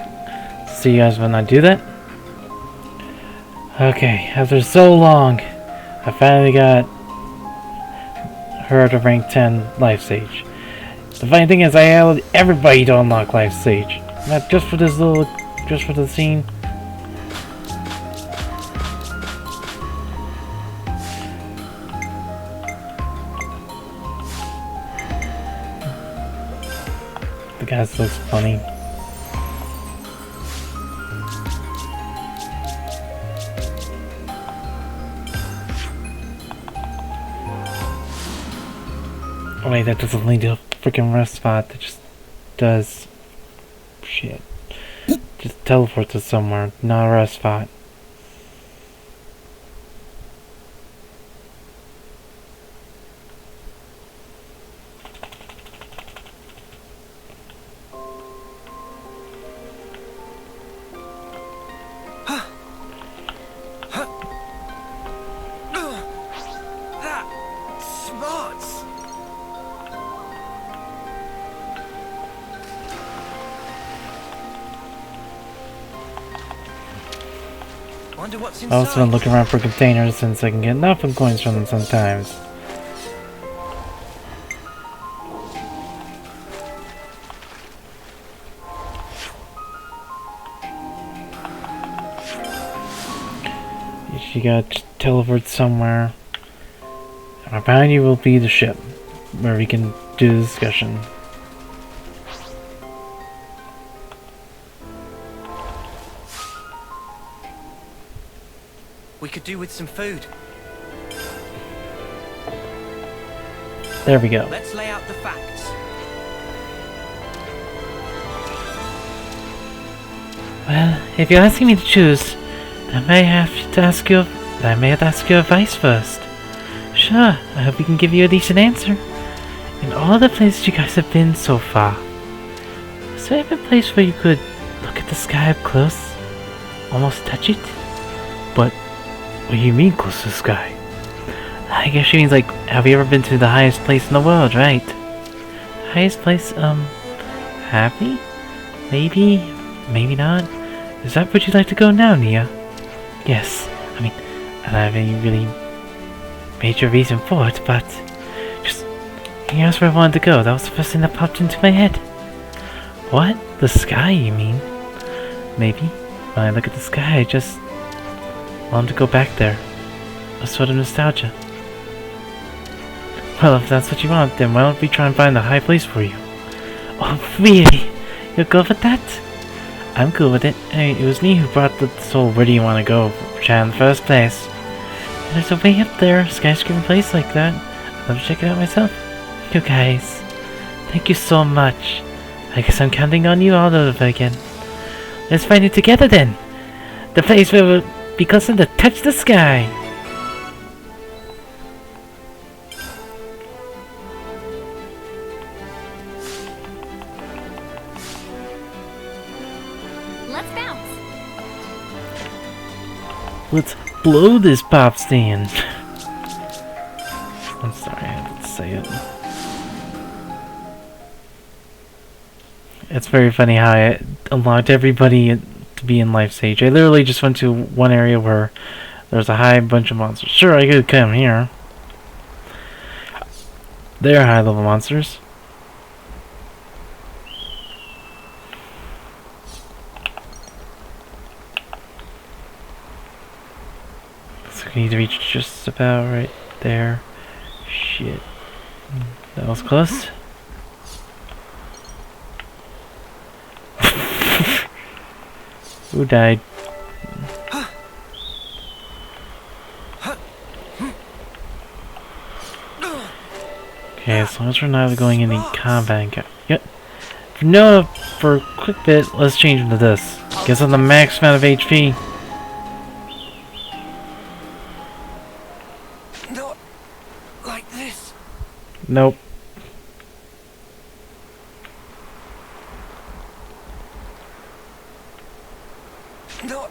See you guys when I do that. Okay, after so long, I finally got her to rank 10 life stage. The funny thing is, I allowed everybody to unlock life stage, not just for this little, just for the scene. The guy looks funny. Oh wait, that doesn't lead to a freaking rest spot. That just does shit. Just teleports us somewhere, not a rest spot. Wonder what's I also inside. been looking around for containers since I can get enough coins from them sometimes. You got teleport somewhere. And behind you will be the ship, where we can do the discussion. We could do with some food. There we go. Let's lay out the facts. Well, if you're asking me to choose, then I may have to ask you advice first. Sure, I hope we can give you a decent answer. In all the places you guys have been so far, is there ever a place where you could look at the sky up close? Almost touch it? But what do you mean close to the sky? I guess she means like, have you ever been to the highest place in the world, right? The highest place, happy? Maybe, maybe not. Is that where you'd like to go now, Nia? Yes. I mean, I don't have any really major reason for it, but just here's where I wanted to go. That was the first thing that popped into my head. What? The sky, you mean? Maybe. When I look at the sky, I just want to go back there. A sort of nostalgia. Well, if that's what you want, then why don't we try and find a high place for you? Oh, really? You're good with that? I'm cool with it. Hey, it was me who brought this whole where do you want to go chat in the first place. And there's a way up there, skyscraper place like that. I'd love to check it out myself. You guys, thank you so much. I guess I'm counting on you all over again. Let's find it together then. The place where we'll be closer to touch the sky. Let's bounce. Let's blow this pop stand. I'm sorry, I had to say it. It's very funny how I unlocked everybody to be in life stage. I literally just went to one area where there's a high bunch of monsters. Sure, I could come here. They're high level monsters. So we need to reach just about right there. Shit. That was close. Who died? Okay, as long as we're not going any combat. Yep. No, for a quick bit, let's change into this. Gets on the max amount of HP. Not like this. Nope. Not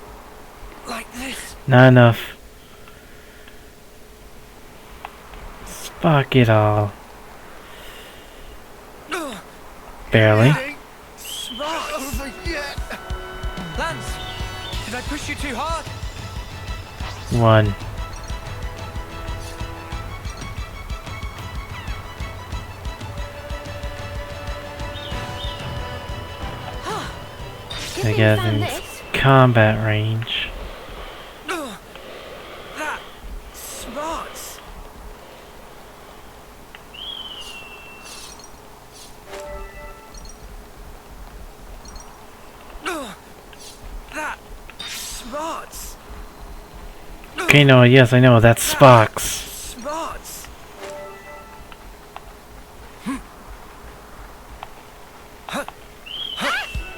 like this. Not enough. Fuck it all. Barely. Smart. Over yet. Lance, did I push you too hard? One. I guess it's combat range. That smarts. That smarts. Okay, no, yes, I know, that's Spock's. Smarts.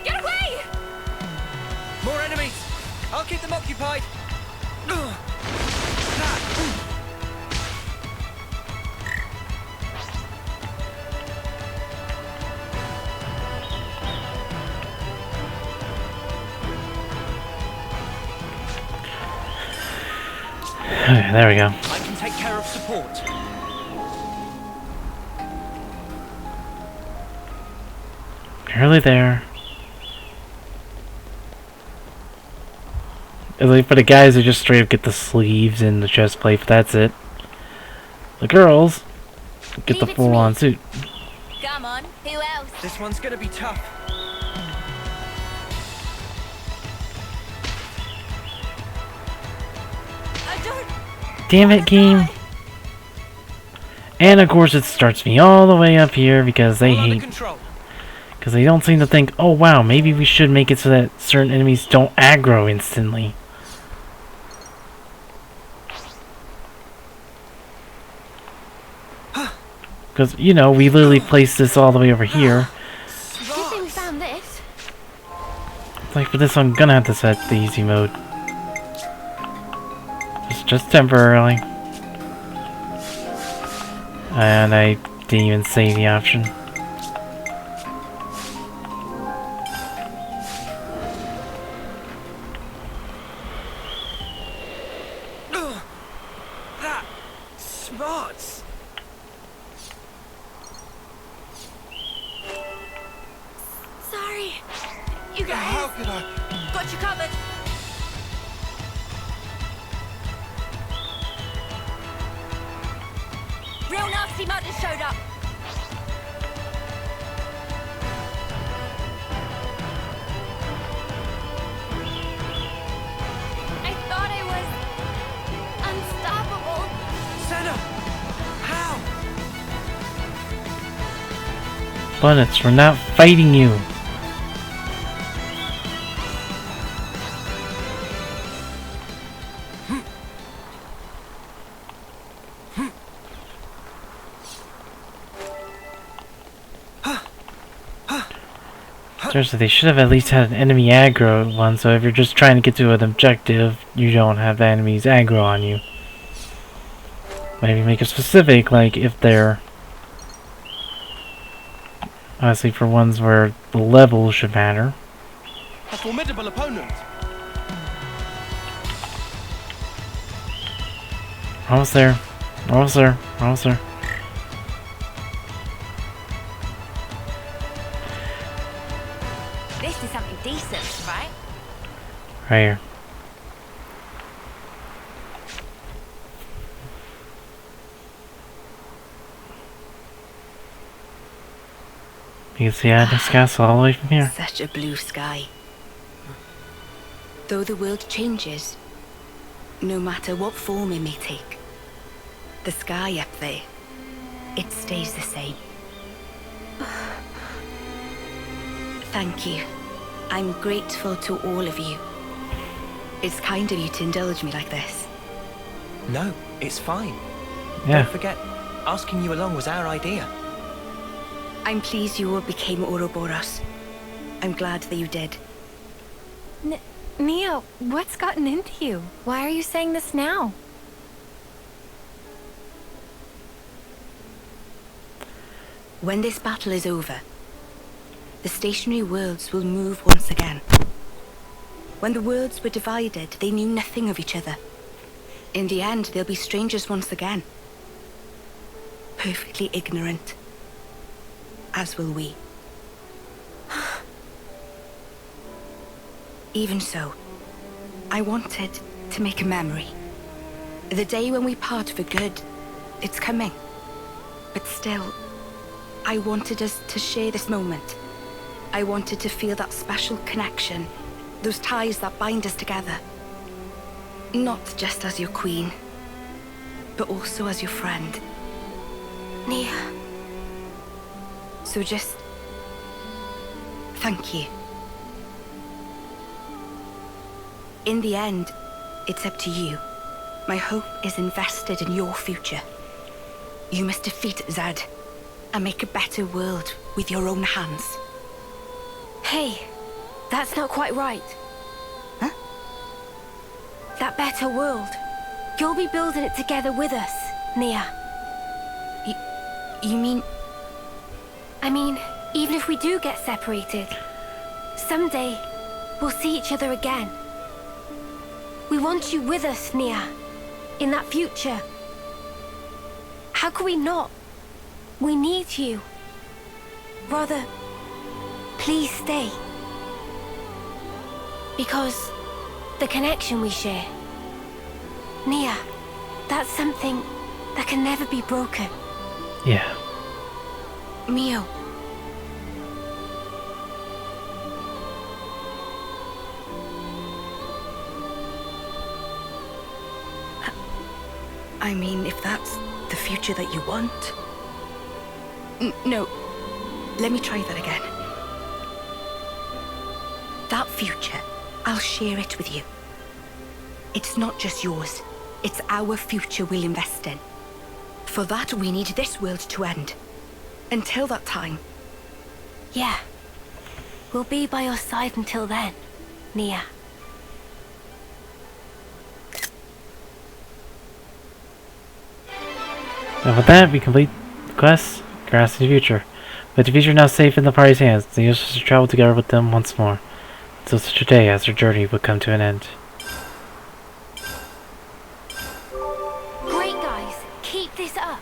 Get away! More enemies. I'll keep them occupied. Okay, there we go. I can take care of support. Barely there. Like for the guys who just straight up get the sleeves and the chest plate, but that's it. The girls get the full-on suit. Come on, who else? This one's gonna be tough. Damn it, game. And of course it starts me all the way up here because they hate... Because they don't seem to think, oh wow, maybe we should make it so that certain enemies don't aggro instantly. Because, you know, we literally placed this all the way over here. Good thing we found this. Like for this, I'm gonna have to set the easy mode. Just temporarily. And I didn't even save the option. That smarts. Sorry. You guys. How could I Got you covered. Real nasty mud has showed up. I thought I was unstoppable. Senna! How? Bullets, we're not fighting you. Seriously, they should have at least had an enemy aggro one, so if you're just trying to get to an objective, you don't have the enemies aggro on you. Maybe make it specific, like if they're... Honestly, for ones where the level should matter. A formidable opponent. Almost there. Almost there. Almost there. This is something decent, right? Right here. You can see Aionios Castle all the way from here. Such a blue sky. Though the world changes, no matter what form it may take, the sky up there, it stays the same. Thank you. I'm grateful to all of you. It's kind of you to indulge me like this. No, it's fine. Yeah. Don't forget, asking you along was our idea. I'm pleased you all became Ouroboros. I'm glad that you did. Nia, what's gotten into you? Why are you saying this now? When this battle is over, the stationary worlds will move once again. When the worlds were divided, they knew nothing of each other. In the end, they'll be strangers once again. Perfectly ignorant. As will we. Even so, I wanted to make a memory. The day when we part for good, it's coming. But still, I wanted us to share this moment. I wanted to feel that special connection, those ties that bind us together. Not just as your queen, but also as your friend. Nia. So just... thank you. In the end, it's up to you. My hope is invested in your future. You must defeat Zed and make a better world with your own hands. Hey, that's not quite right. Huh? That better world. You'll be building it together with us, Nia. You mean... I mean, even if we do get separated, someday we'll see each other again. We want you with us, Nia, in that future. How could we not? We need you. Rather, please stay. Because the connection we share, Nia, that's something that can never be broken. Yeah. Mio. I mean, if that's the future that you want... No, let me try that again. That future, I'll share it with you. It's not just yours, it's our future we'll invest in. For that, we need this world to end. Until that time. Yeah. We'll be by your side until then, Nia. And with that, we complete the quest, Grass in the future. With the future now safe in the party's hands, the users to travel together with them once more, until such a day as their journey would come to an end. Great, guys. Keep this up.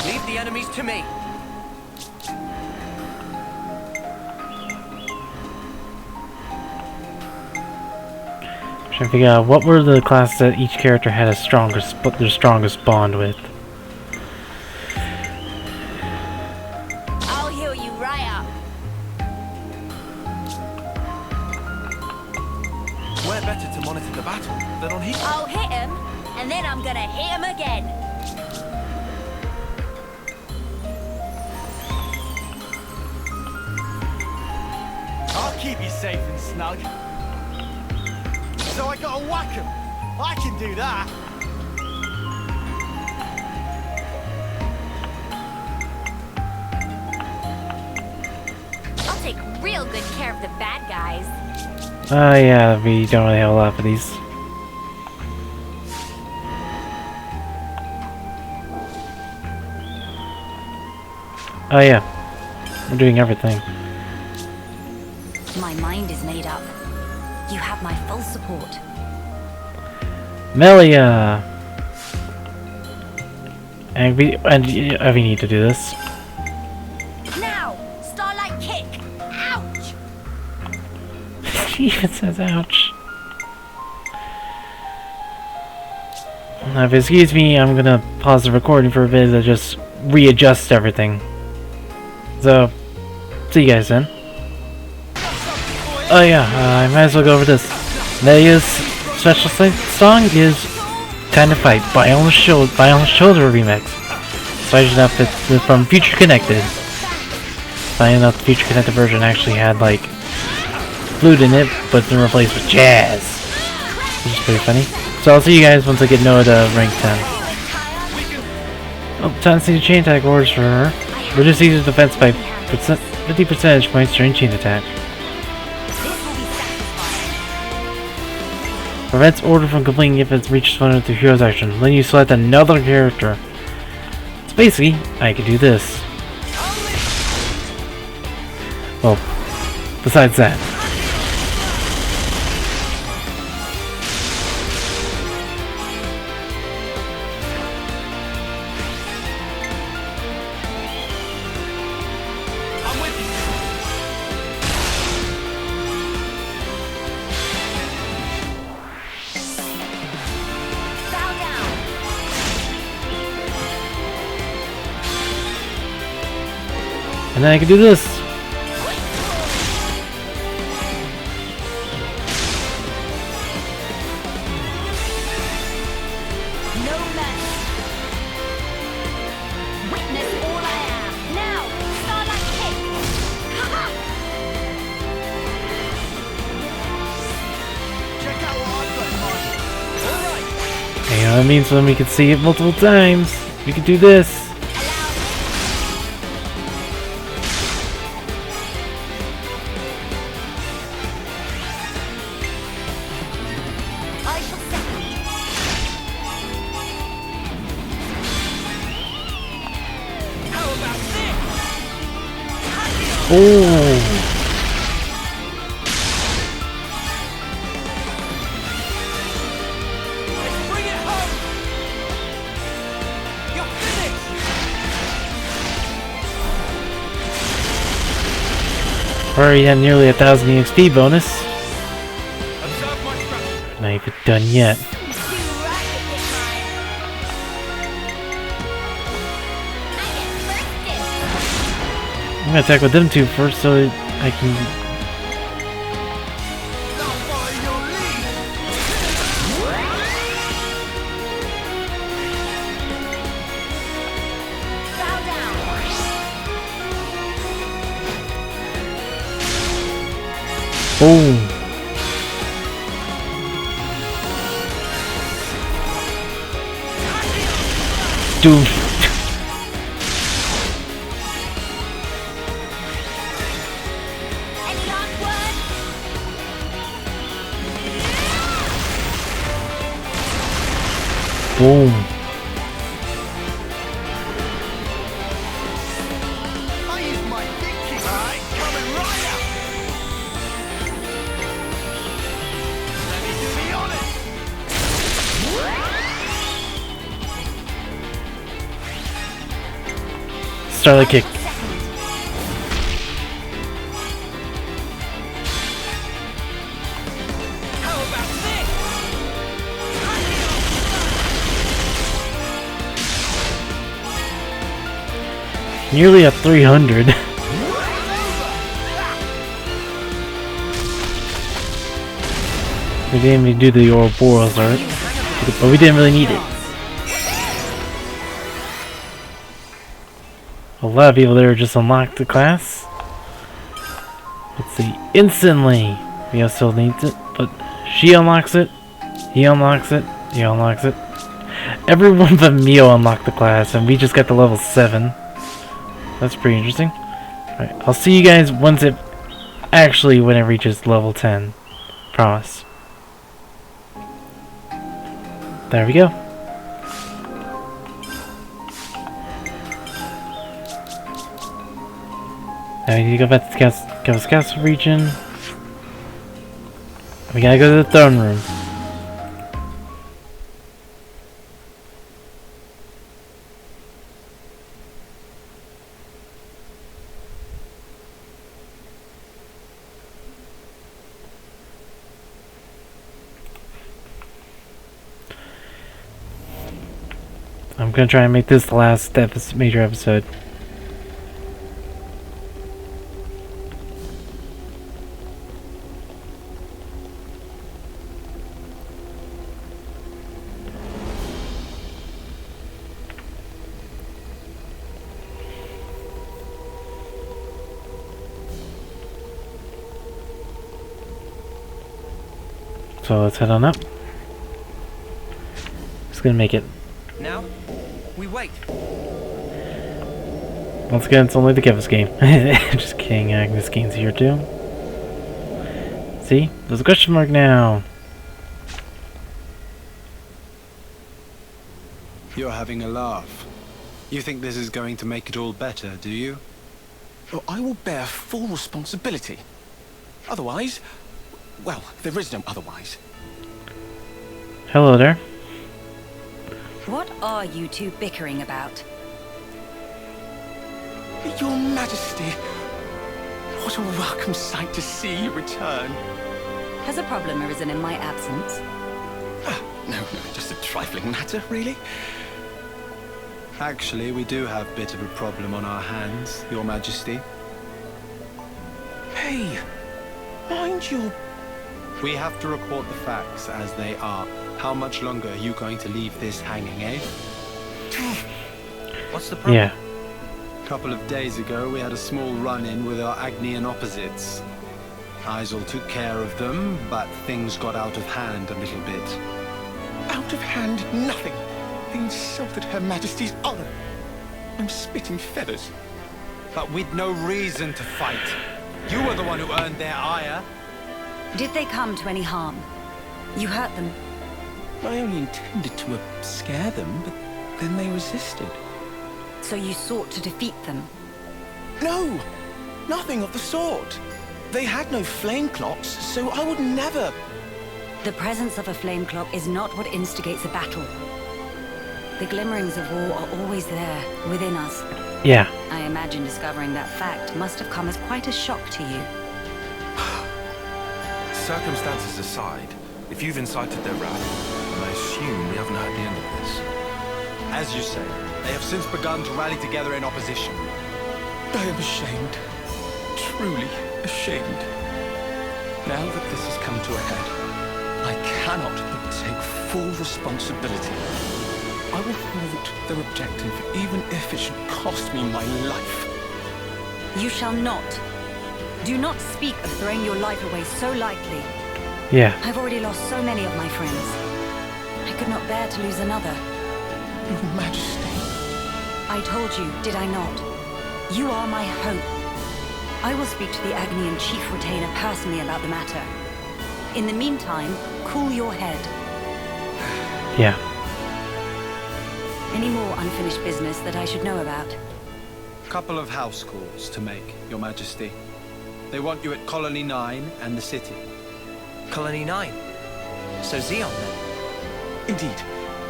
Leave the enemies to me. Trying to figure out what were the classes that each character had their strongest bond with. I'll heal you right up. Where better to monitor the battle than on here? I'll hit him, and then I'm gonna hit him again. I'll keep you safe and snug. So I gotta whack him. I can do that. I'll take real good care of the bad guys. Oh yeah, we don't really have a lot of these. Oh yeah, we're doing everything. My mind is made up. You have my full support. Melia! And we need to do this. Now, Starlight Kick! Ouch! She even says ouch. Now, if you excuse me, I'm gonna pause the recording for a bit to just readjust everything. So, see you guys then. Oh yeah, I might as well go over this. Melia's special song is Time to Fight by Aionios Shoulder Remix. Started up from Future Connected. Finding out the Future Connected version actually had like flute in it, but then replaced with jazz. Which is pretty funny. So I'll see you guys once I get Noah to rank 10. Oh, time to see the chain attack orders for her. Reduce easy defense by 50 percentage points during chain attack. Prevents order from completing if it reaches one of the hero's action. Then you select another character. So basically, I can do this. Well, besides that. And then I can do this. No less. Witness all I am. Now, Starlight Kick! Ha-ha! Check out what I've got in mind. Alright. You know what I mean? So then we can see it multiple times. We can do this. Oh. Let's bring it home. You're finished. Already had nearly 1,000 EXP bonus. Observe my strategy. Not even done yet. I'm gonna attack with them two first so I can. Now follow your lead. Bow down. Boom. Dude. Any last words? Boom. I use my big kick. Alright, coming right up. Let me be honest. Starlight Kick. How about this? Nearly at 300. We didn't even do the Ouroboros art, but we didn't really need it. A lot of people there just unlocked the class. Let's see, instantly. We still need it, but she unlocks it. He unlocks it. He unlocks it. Everyone but Mio unlocked the class, and we just got to level 7. That's pretty interesting. Alright, I'll see you guys when it reaches level 10. Promise. There we go. Now we need to go back to the Castle region. We gotta go to the throne room. I'm gonna try and make this the last major episode. So let's head on up. Just gonna make it. Now, we wait. Once again, it's only the Kevus game. Just kidding, Agnes Game's here too. See? There's a question mark now. You're having a laugh. You think this is going to make it all better, do you? Well, I will bear full responsibility. Otherwise, well, there is no otherwise. Hello there. What are you two bickering about? Your Majesty, what a welcome sight to see you return. Has a problem arisen in my absence? No, just a trifling matter, really. Actually, we do have a bit of a problem on our hands, Your Majesty. Hey, mind your... We have to report the facts as they are. How much longer are you going to leave this hanging, eh? What's the problem? Yeah. A couple of days ago, we had a small run-in with our Agnian opposites. Isel took care of them, but things got out of hand a little bit. Out of hand, nothing. They insulted Her Majesty's honor. I'm spitting feathers. But with no reason to fight. You were the one who earned their ire. Did they come to any harm? You hurt them? I only intended to scare them, but then they resisted. So you sought to defeat them? No! Nothing of the sort. They had no flame clocks, so I would never... The presence of a flame clock is not what instigates a battle. The glimmerings of war are always there, within us. Yeah. I imagine discovering that fact must have come as quite a shock to you. Circumstances aside, if you've incited their wrath, I assume we haven't heard the end of this. As you say, they have since begun to rally together in opposition. I am ashamed. Truly ashamed. Now that this has come to a head, I cannot but take full responsibility. I will thwart their objective, even if it should cost me my life. You shall not. Do not speak of throwing your life away so lightly. Yeah. I've already lost so many of my friends. I could not bear to lose another. Your Majesty. I told you, did I not? You are my hope. I will speak to the Agnian Chief Retainer personally about the matter. In the meantime, cool your head. Yeah. Any more unfinished business that I should know about? Couple of house calls to make, Your Majesty. They want you at Colony 9 and the city. Colony 9. So Xeon then? Indeed.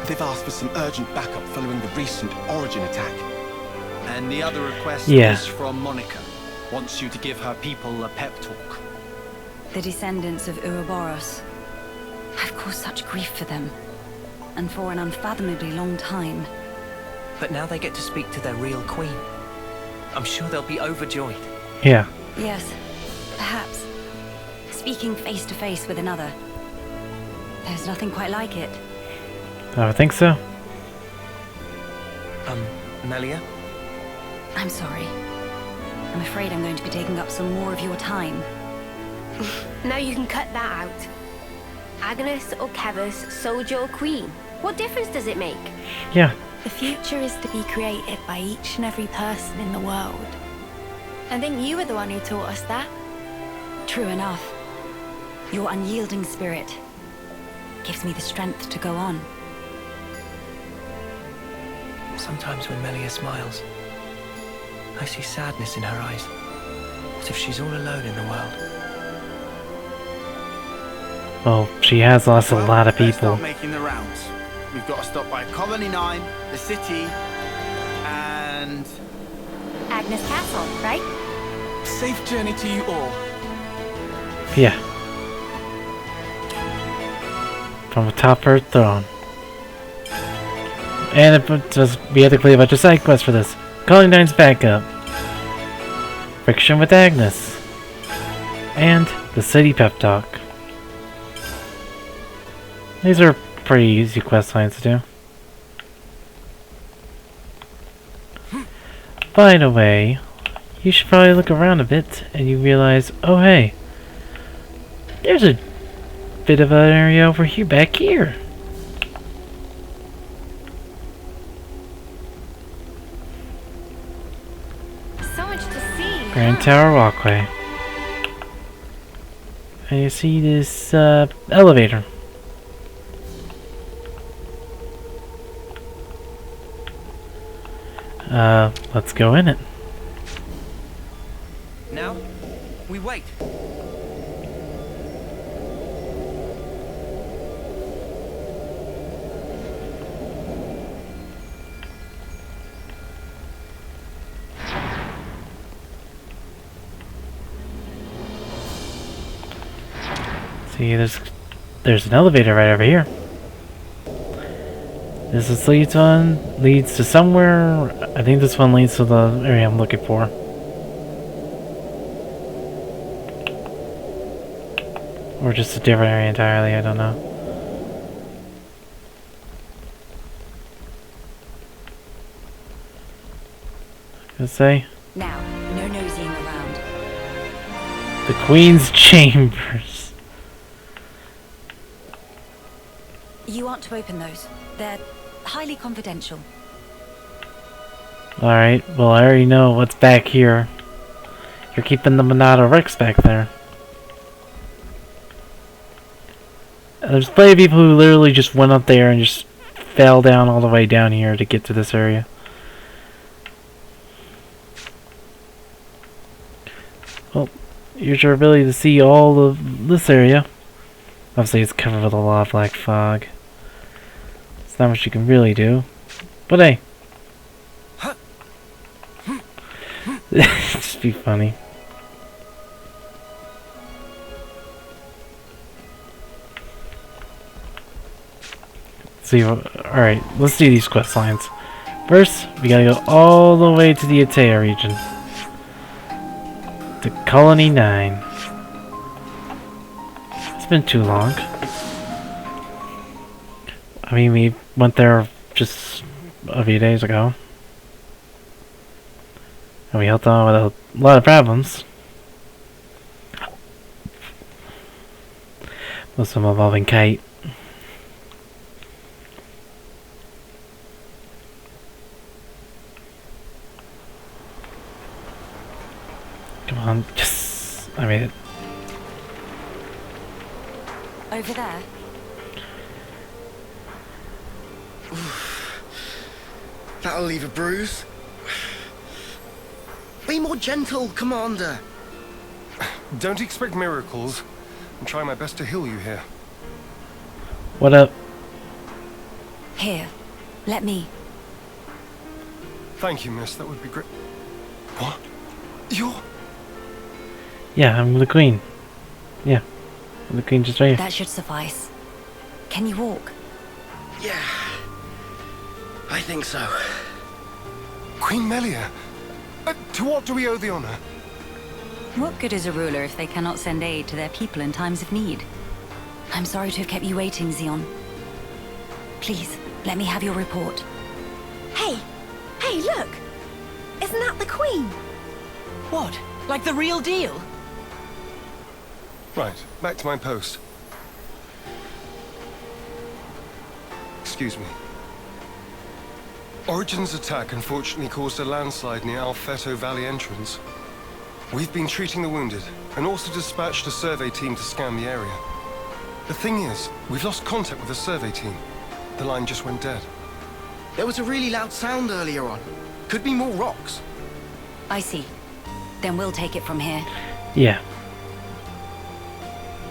They've asked for some urgent backup following the recent Origin attack. And the other request Yeah. is from Monica. Wants you to give her people a pep talk. The descendants of Ouroboros. I've caused such grief for them. And for an unfathomably long time. But now they get to speak to their real queen. I'm sure they'll be overjoyed. Yeah. Yes, perhaps. Speaking face to face with another. There's nothing quite like it. I would think so. Melia? I'm sorry. I'm afraid I'm going to be taking up some more of your time. Now you can cut that out. Agnes or Kevus, soldier or queen. What difference does it make? Yeah. The future is to be created by each and every person in the world. I think you were the one who taught us that. True enough. Your unyielding spirit gives me the strength to go on. Sometimes when Melia smiles, I see sadness in her eyes. As if she's all alone in the world. Well, she has lost a lot of Let's people. start making the rounds. We've got to stop by Colony 9, the city, and... Agnes Castle, right? Safe journey to you all. Yeah. From atop her throne. And we had to clear a bunch of side quests for this. Calling 9's backup. Friction with Agnes. And the city pep talk. These are pretty easy quest lines to do. By the way, you should probably look around a bit and you realize, oh hey, there's a bit of an area over here, back here. So much to see. Grand Tower Walkway. And you see this elevator. Let's go in it. Now, we wait. See, there's an elevator right over here. This leads to somewhere. I think this one leads to the area I'm looking for. Or just a different area entirely, I don't know. Let's say Now, no nosying around. the Queen's Chambers. You aren't to open those. They're highly confidential. Alright, well I already know what's back here. You're keeping the Monado Rex back there. And there's plenty of people who literally just went up there and just fell down all the way down here to get to this area. Well, here's your ability to see all of this area. Obviously it's covered with a lot of black fog. It's not much you can really do. But hey. Just be funny. See, alright, let's do these quest lines. First, we gotta go all the way to the Atea region. To Colony 9. It's been too long. I mean, we went there just a few days ago. And we helped on with a lot of problems. Most of them involving Kite. Come on, yes! I made it. Over there? That'll leave a bruise. Be more gentle, Commander. Don't expect miracles. I'm trying my best to heal you here. What up? Here. Let me. Thank you, miss. That would be great. What? You're... Yeah, I'm the Queen. Yeah. I'm the Queen just right here. That should suffice. Can you walk? Yeah. I think so. Queen Melia. To what do we owe the honor? What good is a ruler if they cannot send aid to their people in times of need? I'm sorry to have kept you waiting, Xeon. Please, let me have your report. Hey! Hey, look! Isn't that the Queen? What? Like the real deal? Right, back to my post. Excuse me. Origin's attack unfortunately caused a landslide near Alfeto Valley entrance. We've been treating the wounded, and also dispatched a survey team to scan the area. The thing is, we've lost contact with the survey team. The line just went dead. There was a really loud sound earlier on. Could be more rocks. I see. Then we'll take it from here. Yeah.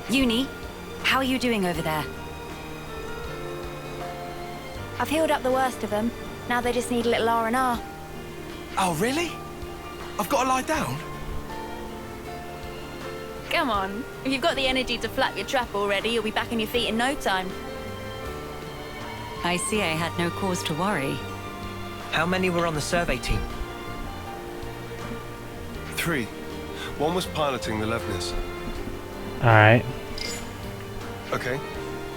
Uni, how are you doing over there? I've healed up the worst of them. Now they just need a little R&R. Oh, really? I've got to lie down? Come on. If you've got the energy to flap your trap already, you'll be back on your feet in no time. I see I had no cause to worry. How many were on the survey team? 3. One was piloting the Levnis. Alright. Okay.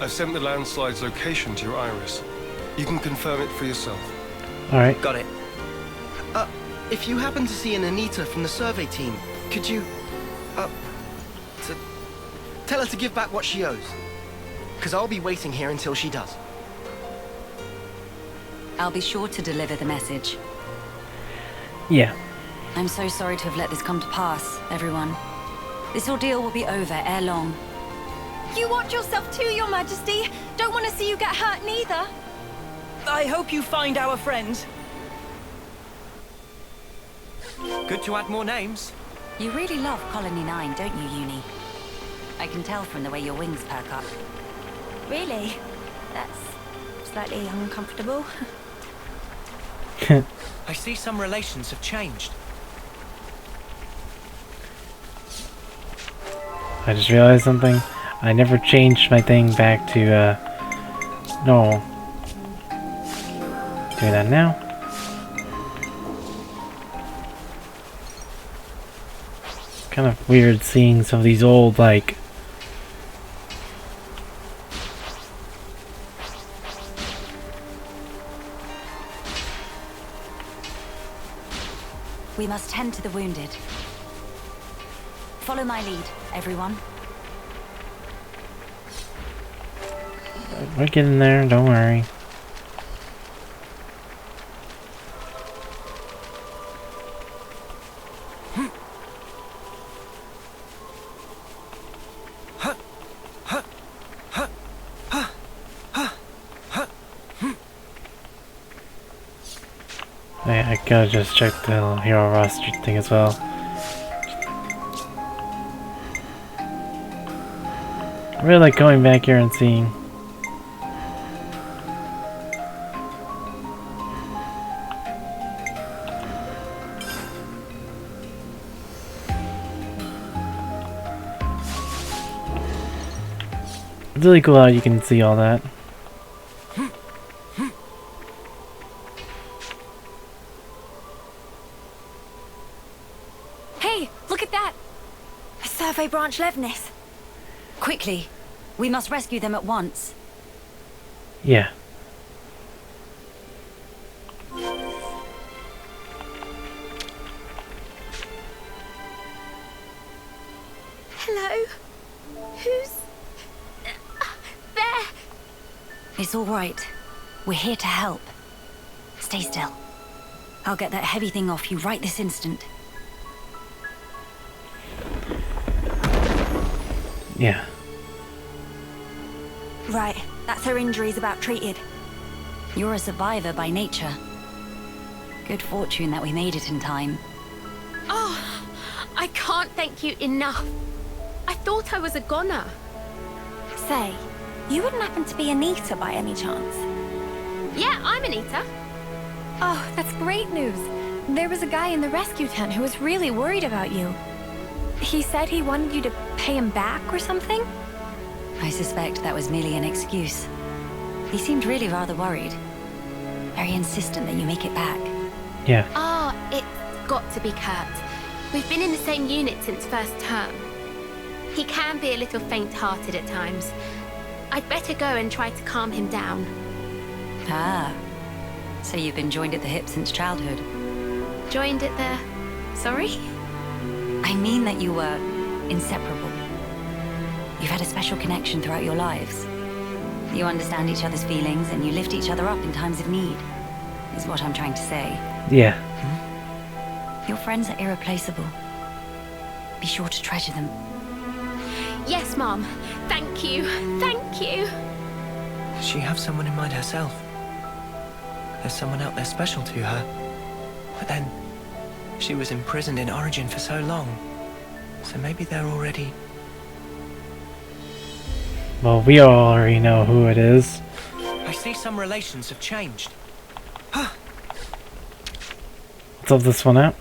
I've sent the landslide's location to your iris. You can confirm it for yourself. Alright. Got it. If you happen to see an Anita from the survey team, could you, tell her to give back what she owes? Because I'll be waiting here until she does. I'll be sure to deliver the message. Yeah. I'm so sorry to have let this come to pass, everyone. This ordeal will be over ere long. You watch yourself too, Your Majesty. Don't want to see you get hurt neither. I hope you find our friends. Good to add more names. You really love Colony 9, don't you, Uni? I can tell from the way your wings perk up. Really? That's slightly uncomfortable. I see some relations have changed. I just realized something. I never changed my thing back to normal. Doing that now. Kind of weird seeing some of these old, like, We must tend to the wounded. Follow my lead, everyone. we're getting there, don't worry. I gotta just check the hero roster thing as well. I really like going back here and seeing. It's really cool how you can see all that. Hey, look at that! A survey branch Levnis. Quickly! We must rescue them at once. Yeah. Hello? Who's... there? It's all right. We're here to help. Stay still. I'll get that heavy thing off you right this instant. Yeah. Right, that's her injuries about treated. You're a survivor by nature. Good fortune that we made it in time. Oh, I can't thank you enough. I thought I was a goner. Say, you wouldn't happen to be Anita by any chance? Yeah, I'm Anita. Oh, that's great news. There was a guy in the rescue tent who was really worried about you. He said he wanted you to pay him back or something? I suspect that was merely an excuse. He seemed really rather worried. Very insistent that you make it back. Yeah. Ah, got to be Kurt. We've been in the same unit since first term. He can be a little faint-hearted at times. I'd better go and try to calm him down. Ah, so you've been joined at the hip since childhood? Joined at the... Sorry? I mean that you were inseparable. You've had a special connection throughout your lives. You understand each other's feelings and you lift each other up in times of need, is what I'm trying to say. Yeah. Your friends are irreplaceable. Be sure to treasure them. Yes, Mom. Thank you. Thank you. Does she have someone in mind herself? There's someone out there special to her. But then, she was imprisoned in Origin for so long. So maybe they're already... Well, we already know who it is. I see some relations have changed. Let's up this one out.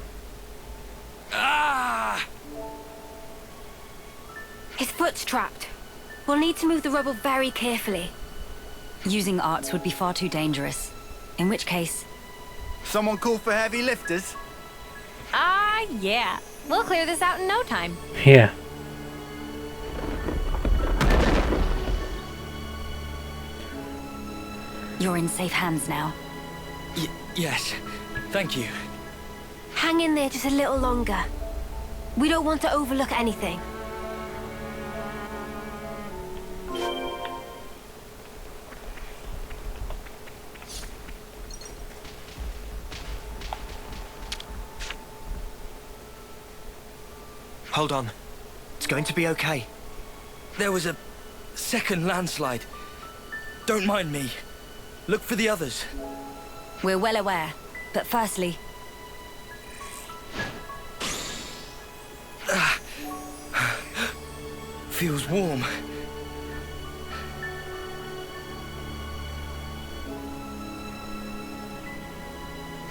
His foot's trapped. We'll need to move the rubble very carefully. Using arts would be far too dangerous. In which case... Someone call for heavy lifters? Yeah. We'll clear this out in no time. Yeah. You're in safe hands now. Yes. Thank you. Hang in there just a little longer. We don't want to overlook anything. Hold on. It's going to be okay. There was a second landslide. Don't mind me. Look for the others. We're well aware, but firstly... Feels warm.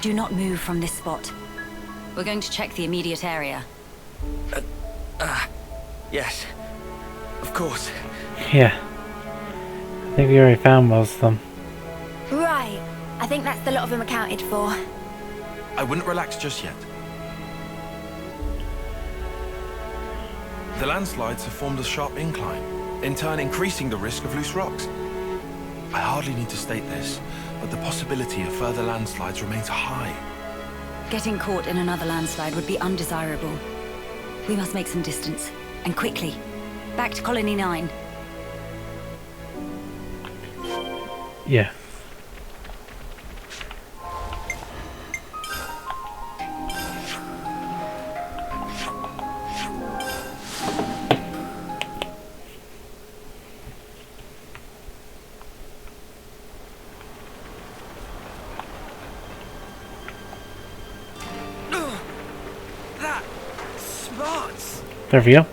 Do not move from this spot. We're going to check the immediate area. Yes. Of course. Yeah. I think we already found most of them. Right. I think that's the lot of them accounted for. I wouldn't relax just yet. The landslides have formed a sharp incline, in turn increasing the risk of loose rocks. I hardly need to state this, but the possibility of further landslides remains high. Getting caught in another landslide would be undesirable. We must make some distance, and quickly. Back to Colony 9. Yeah. That smarts. There we go.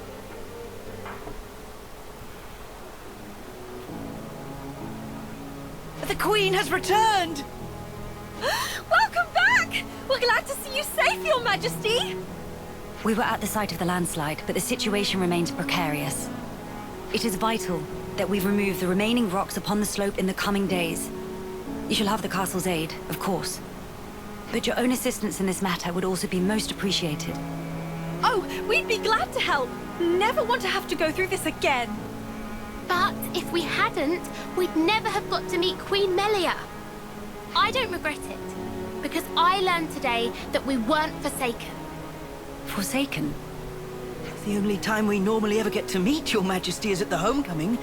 The Queen has returned! Welcome back! We're glad to see you safe, Your Majesty! We were at the site of the landslide, but the situation remains precarious. It is vital that we remove the remaining rocks upon the slope in the coming days. You shall have the castle's aid, of course. But your own assistance in this matter would also be most appreciated. Oh, we'd be glad to help. Never want to have to go through this again. But if we hadn't, we'd never have got to meet Queen Melia. I don't regret it, because I learned today that we weren't forsaken. Forsaken? The only time we normally ever get to meet Your Majesty is at the homecoming.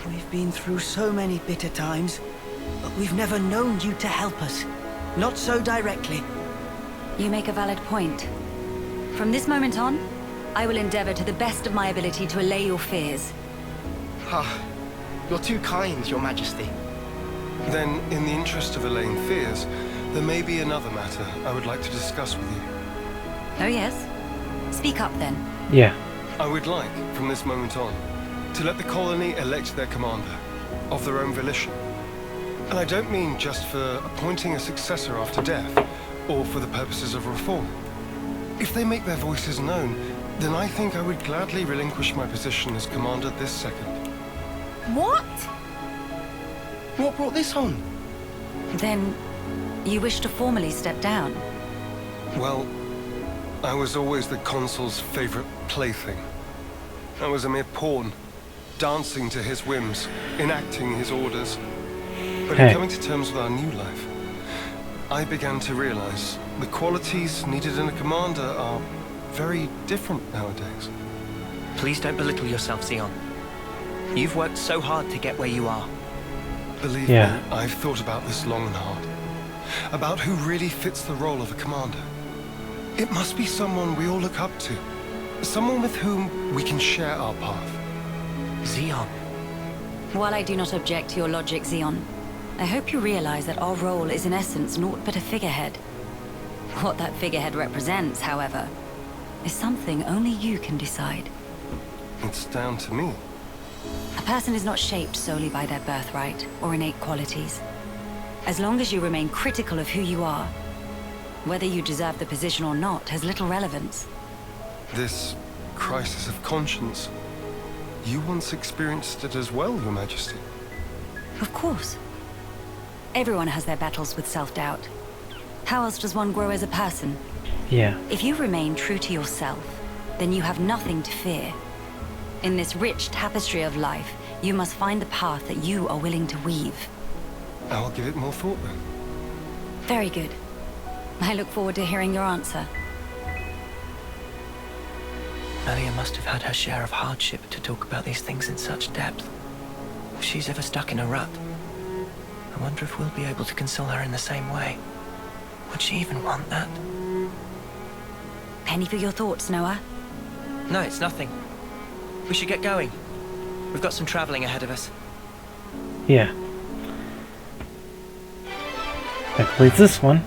We've been through so many bitter times, but we've never known you to help us. Not so directly. You make a valid point. From this moment on, I will endeavor to the best of my ability to allay your fears. You're too kind, Your Majesty. Then, in the interest of allaying fears, there may be another matter I would like to discuss with you. Oh yes? Speak up then. Yeah. I would like, from this moment on, to let the colony elect their commander, of their own volition. And I don't mean just for appointing a successor after death, or for the purposes of reform. If they make their voices known, then I think I would gladly relinquish my position as commander this second. What? What brought this on? Then, you wish to formally step down? Well, I was always the consul's favorite plaything. I was a mere pawn, dancing to his whims, enacting his orders. But in coming to terms with our new life, I began to realize the qualities needed in a commander are very different nowadays. Please don't belittle yourself, Xeon. You've worked so hard to get where you are. Believe me, I've thought about this long and hard. About who really fits the role of a commander. It must be someone we all look up to. Someone with whom we can share our path. Xeon. While I do not object to your logic, Xeon, I hope you realize that our role is in essence naught but a figurehead. What that figurehead represents, however, is something only you can decide. It's down to me. A person is not shaped solely by their birthright or innate qualities. As long as you remain critical of who you are, whether you deserve the position or not has little relevance. This crisis of conscience, you once experienced it as well, Your Majesty. Of course. Everyone has their battles with self-doubt. How else does one grow as a person? Yeah. If you remain true to yourself, then you have nothing to fear. In this rich tapestry of life, you must find the path that you are willing to weave. I'll give it more thought then. Very good. I look forward to hearing your answer. Melia must have had her share of hardship to talk about these things in such depth. If she's ever stuck in a rut, I wonder if we'll be able to console her in the same way. Would she even want that? Penny for your thoughts, Noah? No, it's nothing. We should get going. We've got some traveling ahead of us. Yeah. That completes this one.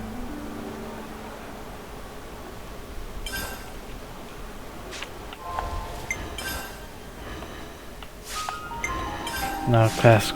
No, quest.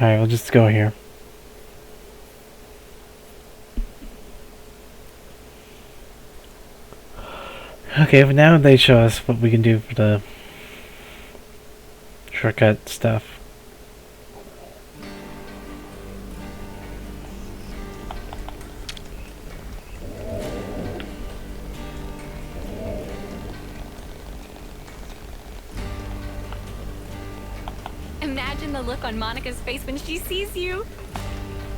Alright, we'll just go here. Okay, but now they show us what we can do for the shortcut stuff. Imagine the look on Monica's face when she sees you.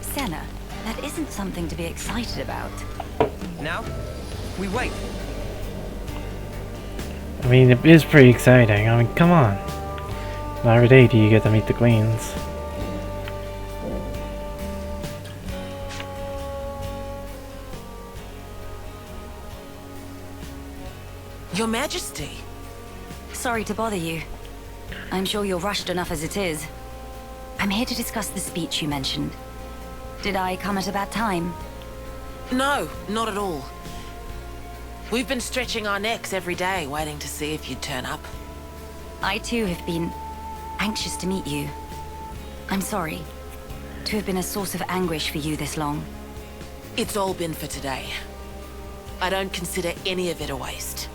Senna, that isn't something to be excited about. Now, we wait. I mean, it is pretty exciting. I mean, come on. Not every day do you get to meet the queens. Your Majesty. Sorry to bother you. I'm sure you're rushed enough as it is. I'm here to discuss the speech you mentioned. Did I come at a bad time? No, not at all. We've been stretching our necks every day, waiting to see if you'd turn up. I too have been anxious to meet you. I'm sorry to have been a source of anguish for you this long. It's all been for today. I don't consider any of it a waste.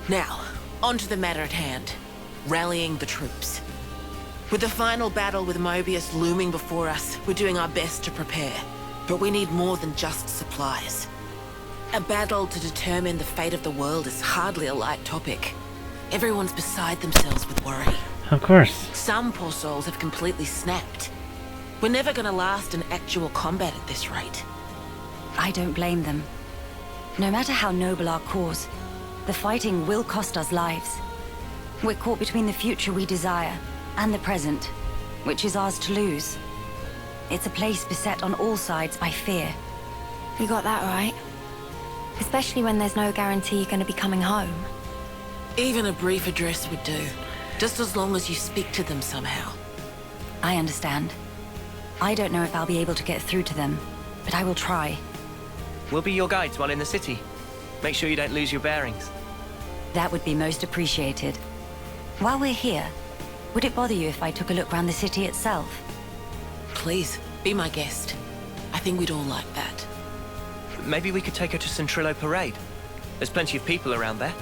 Now, on to the matter at hand. Rallying the troops. With the final battle with Mobius looming before us, we're doing our best to prepare. But we need more than just supplies. A battle to determine the fate of the world is hardly a light topic. Everyone's beside themselves with worry. Of course. Some poor souls have completely snapped. We're never gonna last in actual combat at this rate. I don't blame them. No matter how noble our cause, the fighting will cost us lives. We're caught between the future we desire and the present, which is ours to lose. It's a place beset on all sides by fear. You got that right. Especially when there's no guarantee you're going to be coming home. Even a brief address would do. Just as long as you speak to them somehow. I understand. I don't know if I'll be able to get through to them, but I will try. We'll be your guides while in the city. Make sure you don't lose your bearings. That would be most appreciated. While we're here, would it bother you if I took a look around the city itself? Please, be my guest. I think we'd all like that. Maybe we could take her to Centrillo Parade. There's plenty of people around there.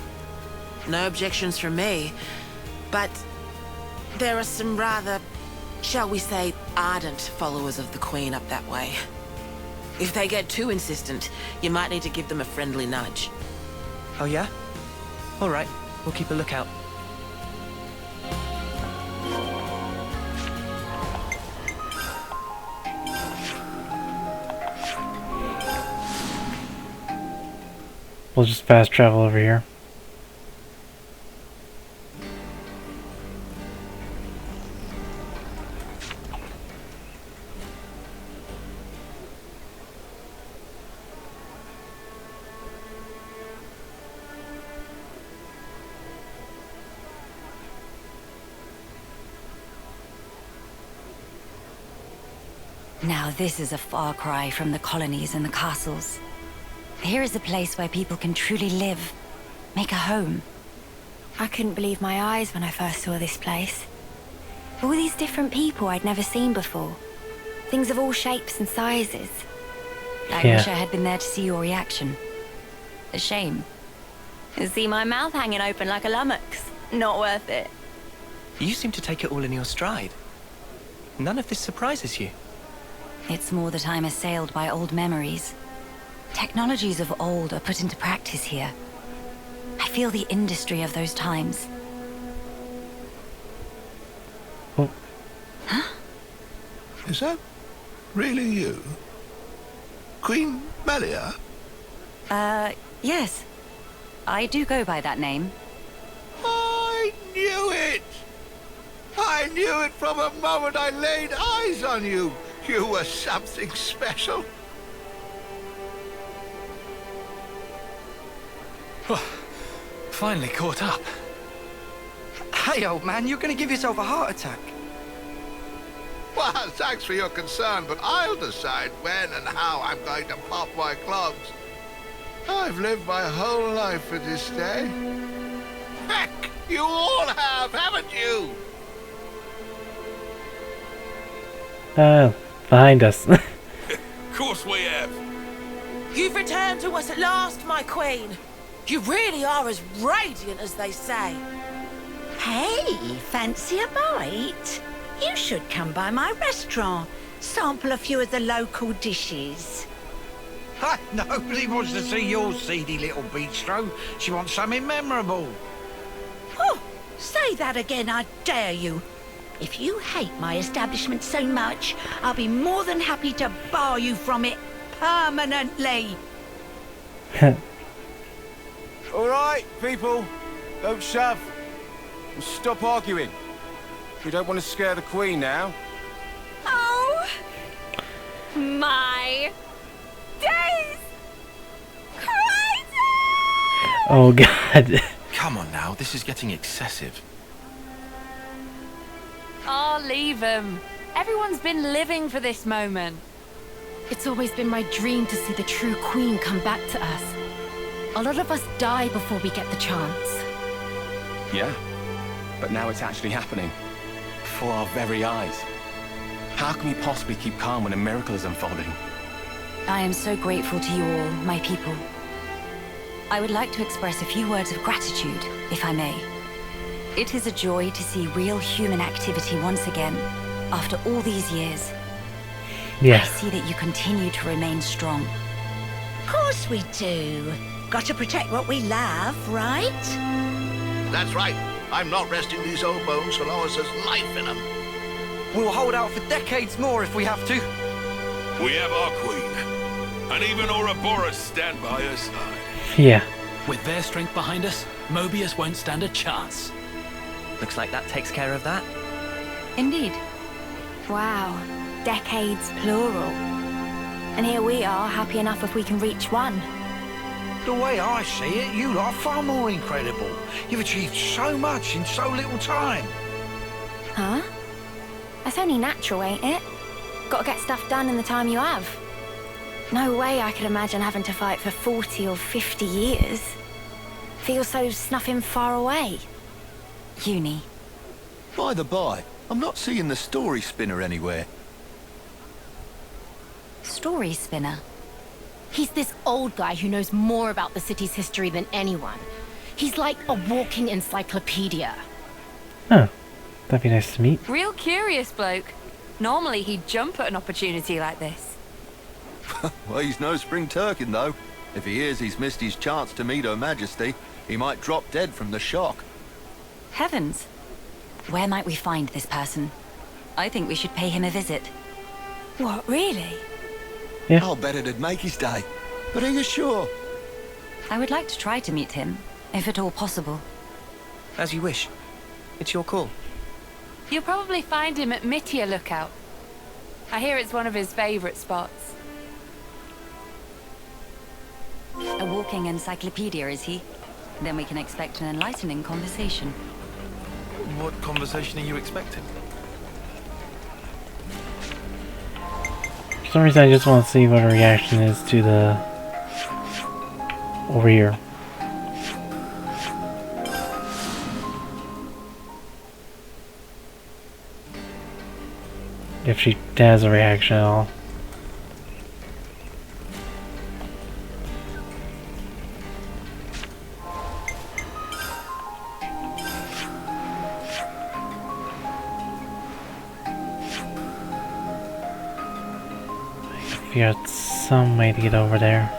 No objections from me, but there are some rather, shall we say, ardent followers of the Queen up that way. If they get too insistent, you might need to give them a friendly nudge. Oh yeah? All right, we'll keep a lookout. We'll just fast travel over here. Now this is a far cry from the colonies and the castles. Here is a place where people can truly live, make a home. I couldn't believe my eyes when I first saw this place. All these different people I'd never seen before. Things of all shapes and sizes. I wish I had been there to see your reaction. A shame. You see my mouth hanging open like a lummox. Not worth it. You seem to take it all in your stride. None of this surprises you. It's more that I'm assailed by old memories. Technologies of old are put into practice here. I feel the industry of those times. Oh. Huh? Is that really you? Queen Melia? Yes. I do go by that name. I knew it! I knew it from the moment I laid eyes on you. You were something special. Finally caught up. Hey, old man, you're going to give yourself a heart attack. Well, thanks for your concern, but I'll decide when and how I'm going to pop my clogs. I've lived my whole life for this day. Heck, you all have, haven't you? Behind us. Of course we have. You've returned to us at last, my queen. You really are as radiant as they say. Hey, fancy a bite? You should come by my restaurant. Sample a few of the local dishes. Nobody wants to see your seedy little bistro. She wants something memorable. Oh, say that again, I dare you. If you hate my establishment so much, I'll be more than happy to bar you from it permanently. All right, people, don't shove. And stop arguing. We don't want to scare the Queen now. Oh, my days! Crazy! Oh god. Come on now, this is getting excessive. Oh, leave him. Everyone's been living for this moment. It's always been my dream to see the true Queen come back to us. A lot of us die before we get the chance. Yeah, but now it's actually happening. Before our very eyes. How can we possibly keep calm when a miracle is unfolding? I am so grateful to you all, my people. I would like to express a few words of gratitude, if I may. It is a joy to see real human activity once again, after all these years. Yeah. I see that you continue to remain strong. Of course we do. Got to protect what we love, right? That's right. I'm not resting these old bones so long as there's life in them. We'll hold out for decades more if we have to. We have our queen. And even Ouroboros stand by her side. Yeah. With their strength behind us, Mobius won't stand a chance. Looks like that takes care of that. Indeed. Wow. decades plural. And here we are, happy enough if we can reach one. The way I see it, you lot are far more incredible. You've achieved so much in so little time. Huh? That's only natural, ain't it? Gotta get stuff done in the time you have. No way I could imagine having to fight for 40 or 50 years. Feels so snuffing far away. Uni. By the by, I'm not seeing the story spinner anywhere. Story spinner? He's this old guy who knows more about the city's history than anyone. He's like a walking encyclopedia. Huh. That'd be nice to meet. Real curious bloke. Normally he'd jump at an opportunity like this. Well, he's no spring turkin, though. If he hears he's missed his chance to meet Her Majesty, he might drop dead from the shock. Heavens. Where might we find this person? I think we should pay him a visit. What, really? Yeah. I'll bet it'd make his day. But are you sure? I would like to try to meet him, if at all possible. As you wish. It's your call. You'll probably find him at Melia Lookout. I hear it's one of his favorite spots. A walking encyclopedia, is he? Then we can expect an enlightening conversation. What conversation are you expecting? For some reason I just want to see what her reaction is to the... over here. If she has a reaction at all. Figure out some way to get over there.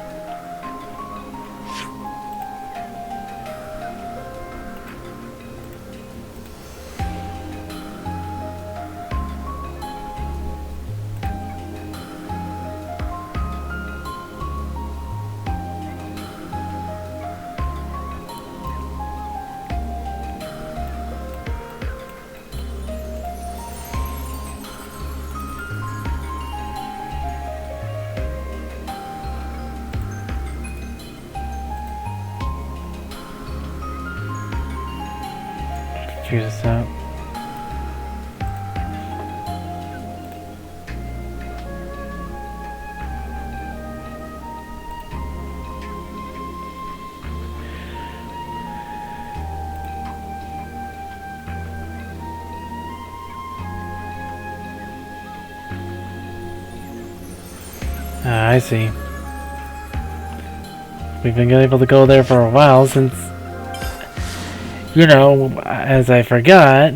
Figure this out. Ah, I see. We've been able to go there for a while since, you know, as I forgot.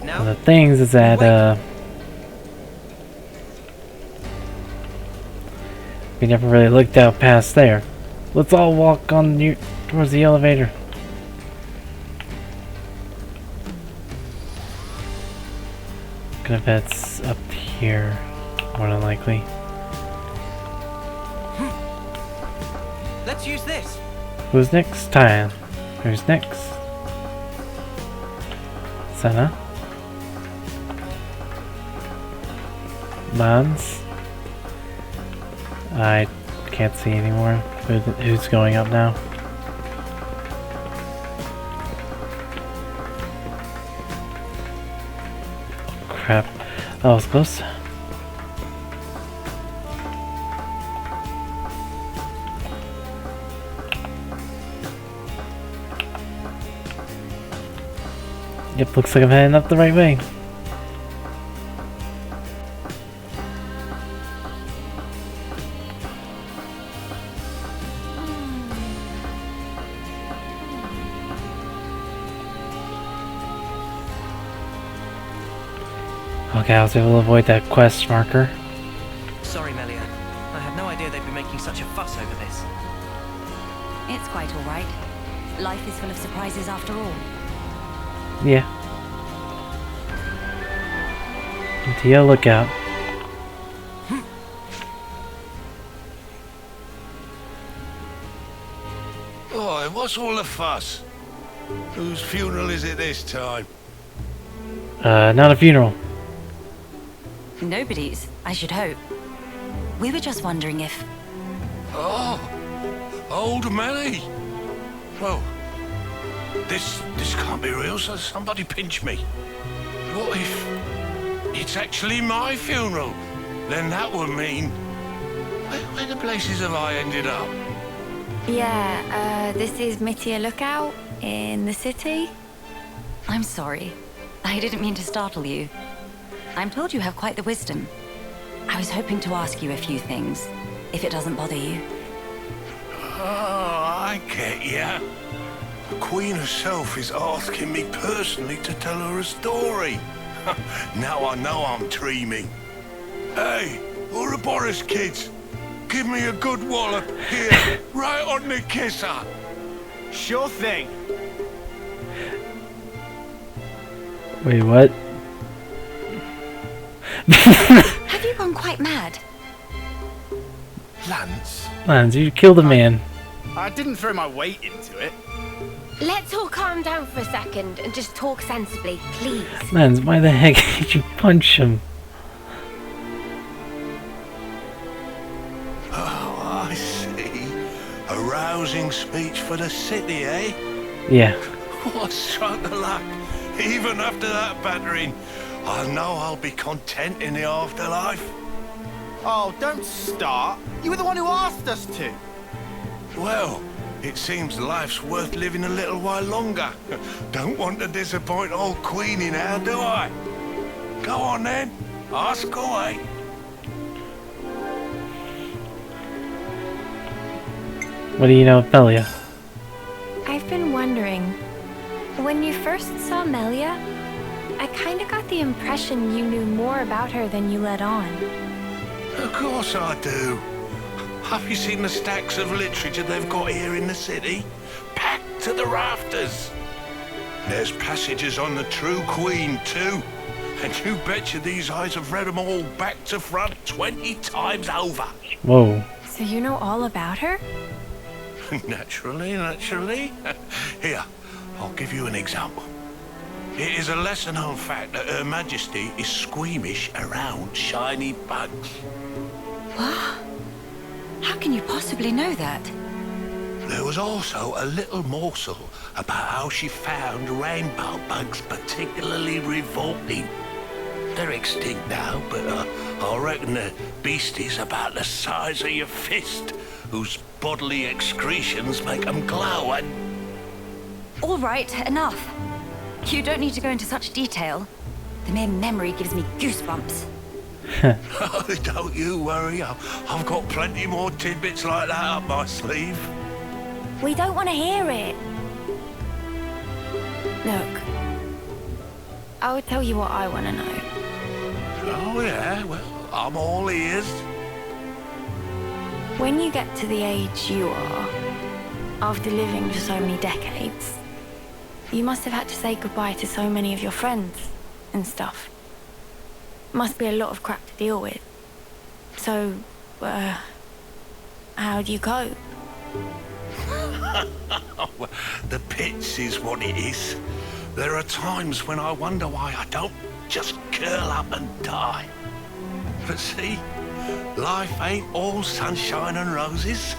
One of the things is that, we never really looked out past there. Let's all walk on towards the elevator. Gonna bet it's up here, more than likely. Let's use this. Who's next? Time. Who's next? Senna. Mans. I can't see anymore. Who's going up now? Crap. That was close. Yep, looks like I'm heading up the right way. Okay, I was able to avoid that quest marker. Sorry, Melia. I had no idea they'd be making such a fuss over this. It's quite alright. Life is full of surprises after all. Yeah. Melia Lookout. Oh, what's all the fuss? Whose funeral is it this time? Not a funeral. Nobody's, I should hope. We were just wondering if... Oh, old Melly. Well, this can't be real, so somebody pinch me. What if it's actually my funeral? Then that would mean... Where the places have I ended up? Yeah, this is Melia Lookout in the city. I'm sorry. I didn't mean to startle you. I'm told you have quite the wisdom. I was hoping to ask you a few things, if it doesn't bother you. Oh, I get ya. The Queen herself is asking me personally to tell her a story. Now I know I'm dreaming. Hey, Ouroboros kids, give me a good wallop here, right on the kisser. Sure thing. Wait, what? Have you gone quite mad? Lance, you killed a man. I didn't throw my weight into it. Let's all calm down for a second and just talk sensibly, please. Lance, why the heck did you punch him? Oh, I see. A rousing speech for the city, eh? Yeah. What a stroke of luck. Even after that battering, I know I'll be content in the afterlife. Oh, don't start. You were the one who asked us to. Well, it seems life's worth living a little while longer. Don't want to disappoint old Queenie now, do I? Go on then, ask away. What do you know of Melia? I've been wondering, when you first saw Melia, I kinda got the impression you knew more about her than you let on. Of course I do. Have you seen the stacks of literature they've got here in the city? Packed to the rafters. There's passages on the true Queen, too. And you betcha these eyes have read them all back to front 20 times over. Whoa. So you know all about her? Naturally. Here, I'll give you an example. It is a lesser-known fact that Her Majesty is squeamish around shiny bugs. What? How can you possibly know that? There was also a little morsel about how she found rainbow bugs particularly revolting. They're extinct now, but I reckon they're beasties about the size of your fist, whose bodily excretions make them glow and... All right, enough. You don't need to go into such detail. The mere memory gives me goosebumps. Oh, don't you worry. I've got plenty more tidbits like that up my sleeve. We don't want to hear it. Look, I will tell you what I want to know. Oh, yeah? Well, I'm all ears. When you get to the age you are, after living for so many decades, you must have had to say goodbye to so many of your friends and stuff. Must be a lot of crap to deal with. So, how do you cope? The pits is what it is. There are times when I wonder why I don't just curl up and die. But see, life ain't all sunshine and roses.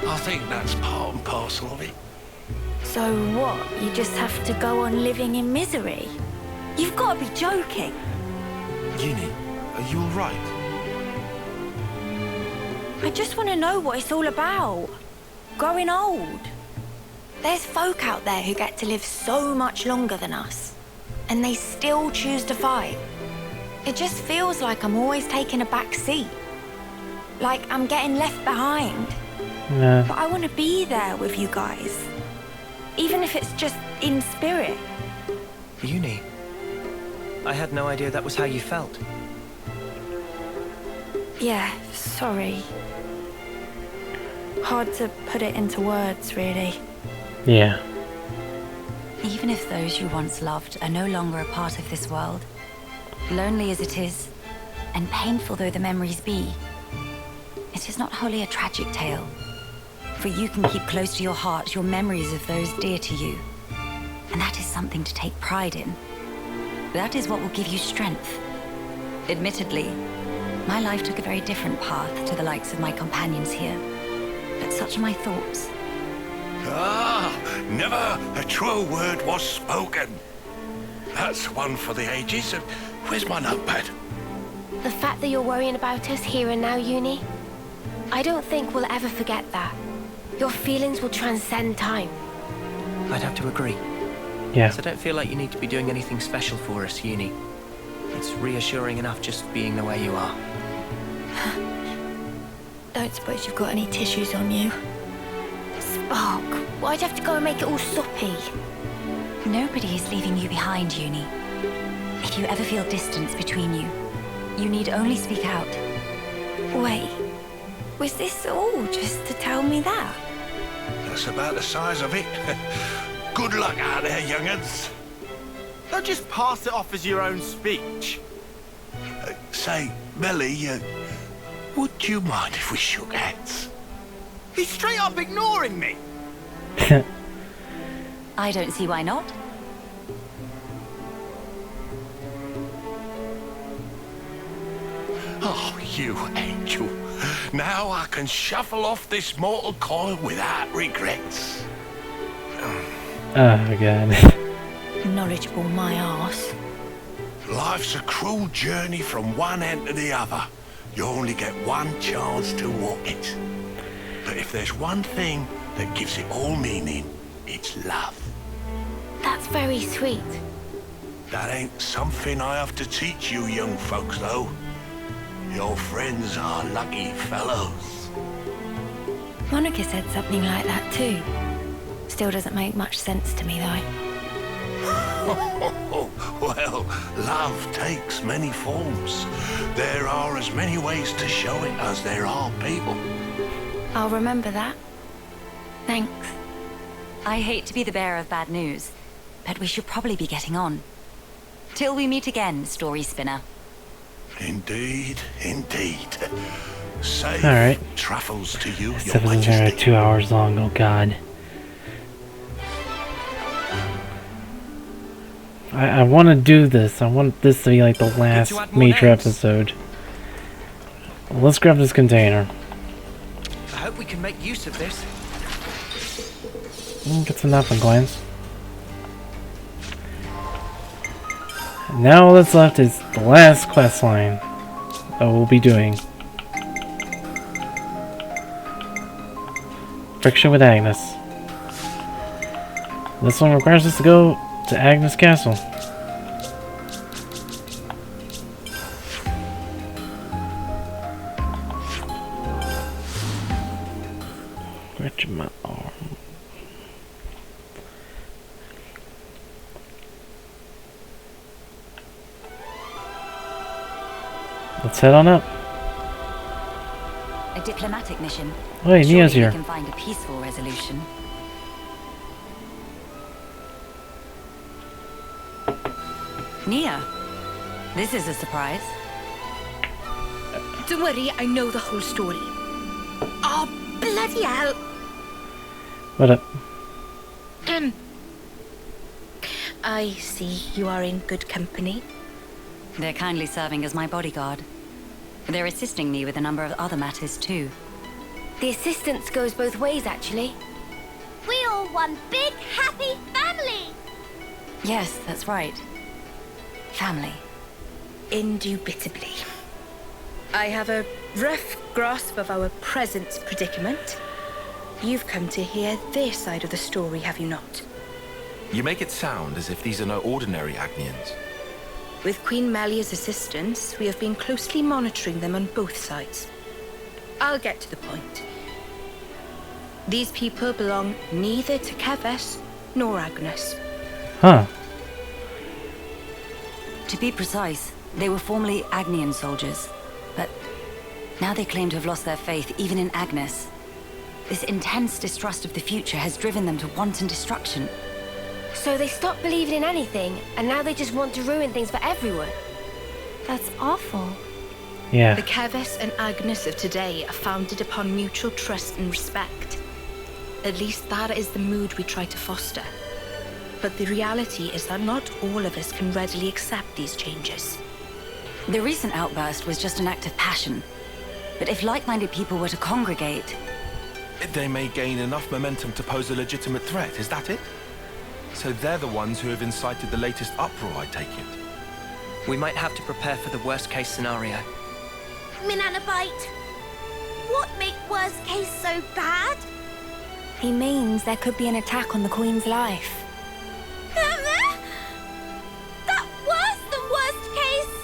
I think that's part and parcel of it. So what? You just have to go on living in misery? You've got to be joking. Uni, are you alright? I just want to know what it's all about. Growing old. There's folk out there who get to live so much longer than us, and they still choose to fight. It just feels like I'm always taking a back seat. Like I'm getting left behind. Yeah. But I want to be there with you guys. Even if it's just in spirit. Uni, I had no idea that was how you felt. Yeah, sorry. Hard to put it into words, really. Yeah. Even if those you once loved are no longer a part of this world, lonely as it is, and painful though the memories be, it is not wholly a tragic tale. For you can keep close to your heart your memories of those dear to you. And that is something to take pride in. That is what will give you strength. Admittedly, my life took a very different path to the likes of my companions here. But such are my thoughts. Ah, never a truer word was spoken. That's one for the ages. Where's my notepad? The fact that you're worrying about us here and now, Uni, I don't think we'll ever forget that. Your feelings will transcend time. I'd have to agree. Yeah. So I don't feel like you need to be doing anything special for us, Uni. It's reassuring enough just being the way you are. Don't suppose you've got any tissues on you? Spark, why'd you have to go and make it all soppy? Nobody is leaving you behind, Uni. If you ever feel distance between you, you need only speak out. Wait, was this all just to tell me that? That's about the size of it. Good luck out there, young'uns. Don't just pass it off as your own speech. Say, Melia, would you mind if we shook hands? He's straight up ignoring me. I don't see why not. Oh, you angel. Now I can shuffle off this mortal coil without regrets. Oh, God. Knowledgeable my arse. Life's a cruel journey from one end to the other. You only get one chance to walk it. But if there's one thing that gives it all meaning, it's love. That's very sweet. That ain't something I have to teach you young folks, though. Your friends are lucky fellows. Monica said something like that too. Still doesn't make much sense to me though. Well, love takes many forms. There are as many ways to show it as there are people. I'll remember that. Thanks. I hate to be the bearer of bad news, but we should probably be getting on. Till we meet again, story spinner. Indeed, indeed. Safe Alright. travels to you, This Your episode's Majesty. already 2 hours long, oh God. I want to do this. I want this to be like the last major episode. Well, let's grab this container. I hope we can make use of this. Get some napkin coins. And now all that's left is the last quest line that we'll be doing. Friction with Agnes. This one requires us to go to Agnes Castle. Stretching my arm. Let's head on up. A diplomatic mission. Oh, hey, Nia's Surely here. we can find a peaceful resolution. Nia, this is a surprise. Don't worry, I know the whole story. Oh, bloody hell! What up? I see you are in good company. They're kindly serving as my bodyguard. They're assisting me with a number of other matters too. The assistance goes both ways, actually. We all one big happy family. Yes, that's right. Family. Indubitably. I have a rough grasp of our present predicament. You've come to hear their side of the story, have you not? You make it sound as if these are no ordinary Agnians. With Queen Melia's assistance, we have been closely monitoring them on both sides. I'll get to the point. These people belong neither to Keves nor Agnes. Huh. To be precise, they were formerly Agnian soldiers, but now they claim to have lost their faith even in Agnes. This intense distrust of the future has driven them to wanton destruction. So they stopped believing in anything, and now they just want to ruin things for everyone. That's awful. Yeah. The Keves and Agnes of today are founded upon mutual trust and respect. At least that is the mood we try to foster. But the reality is that not all of us can readily accept these changes. The recent outburst was just an act of passion. But if like-minded people were to congregate... They may gain enough momentum to pose a legitimate threat, is that it? So they're the ones who have incited the latest uproar, I take it. We might have to prepare for the worst-case scenario. Minanabite, what makes worst case so bad? He means there could be an attack on the Queen's life. That worse than worst case?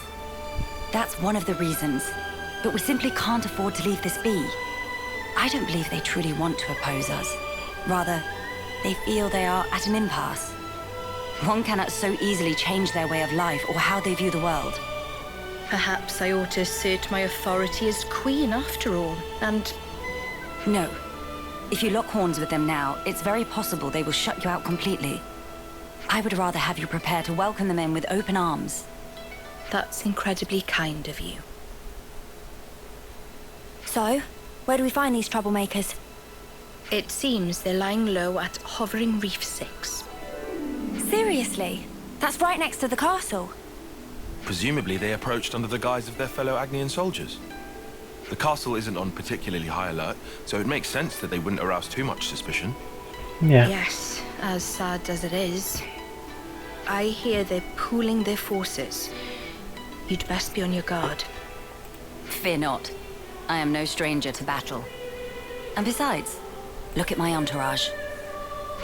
That's one of the reasons. But we simply can't afford to leave this be. I don't believe they truly want to oppose us. Rather, they feel they are at an impasse. One cannot so easily change their way of life or how they view the world. Perhaps I ought to assert my authority as queen after all, and... No. If you lock horns with them now, it's very possible they will shut you out completely. I would rather have you prepare to welcome them in with open arms. That's incredibly kind of you. So, where do we find these troublemakers? It seems they're lying low at Hovering Reef 6. Seriously? That's right next to the castle. Presumably they approached under the guise of their fellow Agnian soldiers. The castle isn't on particularly high alert, so it makes sense that they wouldn't arouse too much suspicion. Yeah. Yes, as sad as it is. I hear they're pooling their forces. You'd best be on your guard. Fear not. I am no stranger to battle. And besides, look at my entourage.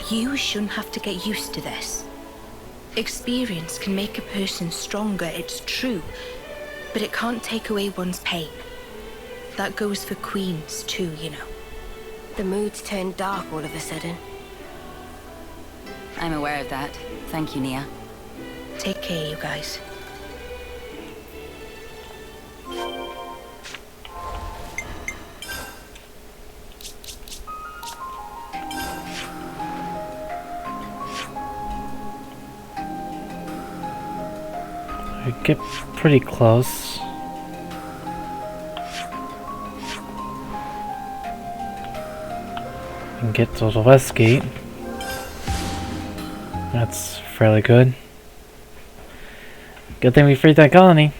You shouldn't have to get used to this. Experience can make a person stronger, it's true, but it can't take away one's pain. That goes for queens too, you know. The mood's turned dark all of a sudden. I'm aware of that. Thank you, Nia. Take care, you guys. We get pretty close. And get to the west gate. That's fairly good. Good thing we freed that colony.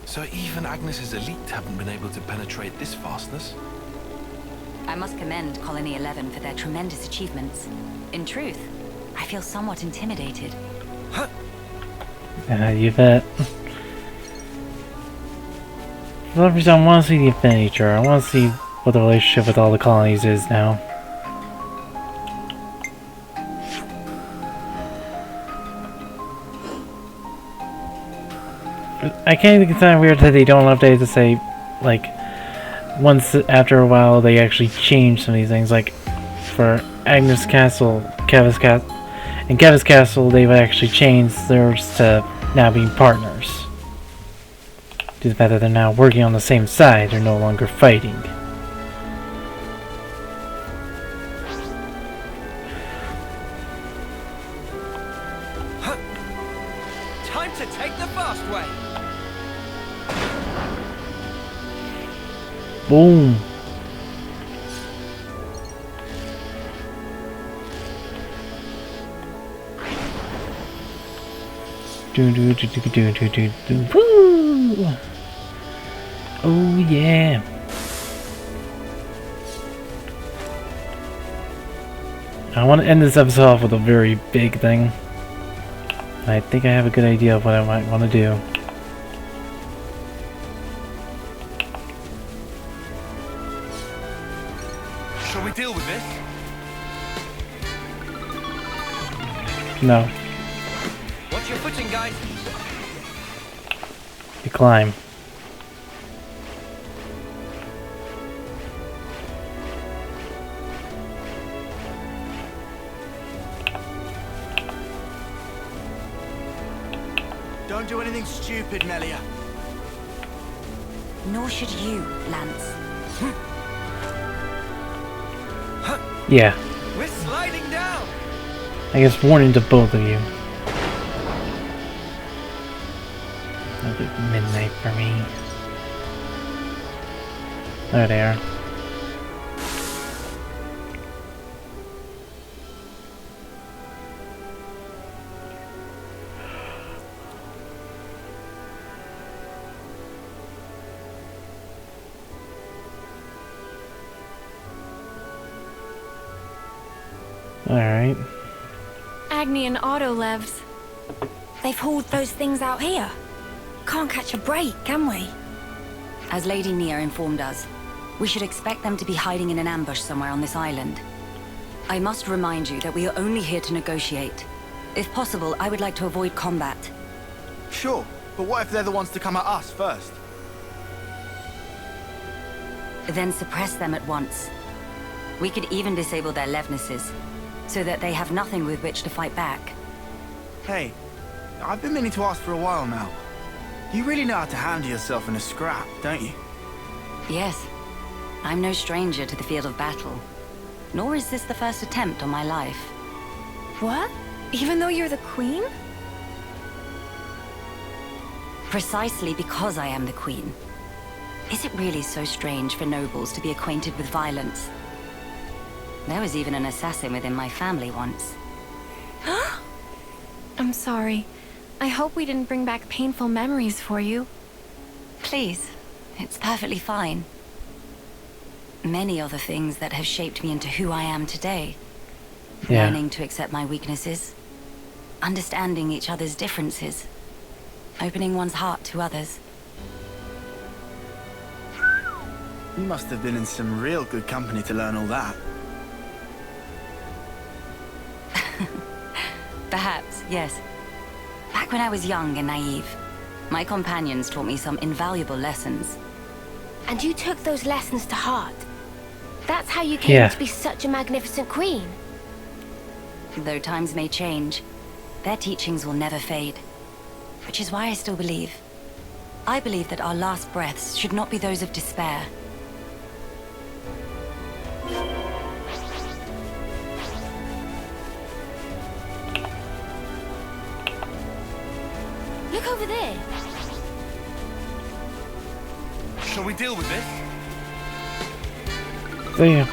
So even Agnes's elite haven't been able to penetrate this vastness? I must commend Colony 11 for their tremendous achievements. In truth, I feel somewhat intimidated. Yeah, you bet. For some reason, I want to see the affinity chart. I want to see what the relationship with all the colonies is now. I can't think it's kind of weird that they don't update to say, like, once after a while they actually change some of these things. Like, for Agnes Castle, Kevis Castle, and Kevis Castle, they've actually changed theirs to now being partners. Due to the fact that they're now working on the same side, they're no longer fighting. Time to take the fast way. Boom. Woo! Oh yeah. I want to end this episode off with a very big thing. I think I have a good idea of what I might want to do. Shall we deal with this? No. Watch your footing, guys. You climb. Don't do anything stupid, Melia. Nor should you, Lance. Yeah. We're sliding down. I guess warning to both of you. It'll be midnight for me. There they are. Alright. Agni and Autolevs. They've hauled those things out here. Can't catch a break, can we? As Lady Nia informed us, we should expect them to be hiding in an ambush somewhere on this island. I must remind you that we are only here to negotiate. If possible, I would like to avoid combat. Sure, but what if they're the ones to come at us first? Then suppress them at once. We could even disable their levnesses, so that they have nothing with which to fight back. Hey, I've been meaning to ask for a while now. You really know how to handle yourself in a scrap, don't you? Yes. I'm no stranger to the field of battle. Nor is this the first attempt on my life. What? Even though you're the queen? Precisely because I am the queen. Is it really so strange for nobles to be acquainted with violence? There was even an assassin within my family once. I'm sorry. I hope we didn't bring back painful memories for you. Please, it's perfectly fine. Many are the things that have shaped me into who I am today. Yeah. Learning to accept my weaknesses, understanding each other's differences, opening one's heart to others. You must have been in some real good company to learn all that. Perhaps, yes. Back when I was young and naive, my companions taught me some invaluable lessons. And you took those lessons to heart. That's how you came to be such a magnificent queen. Though times may change, their teachings will never fade. Which is why I still believe. I believe that our last breaths should not be those of despair. Look over there. Shall we deal with this? See ya.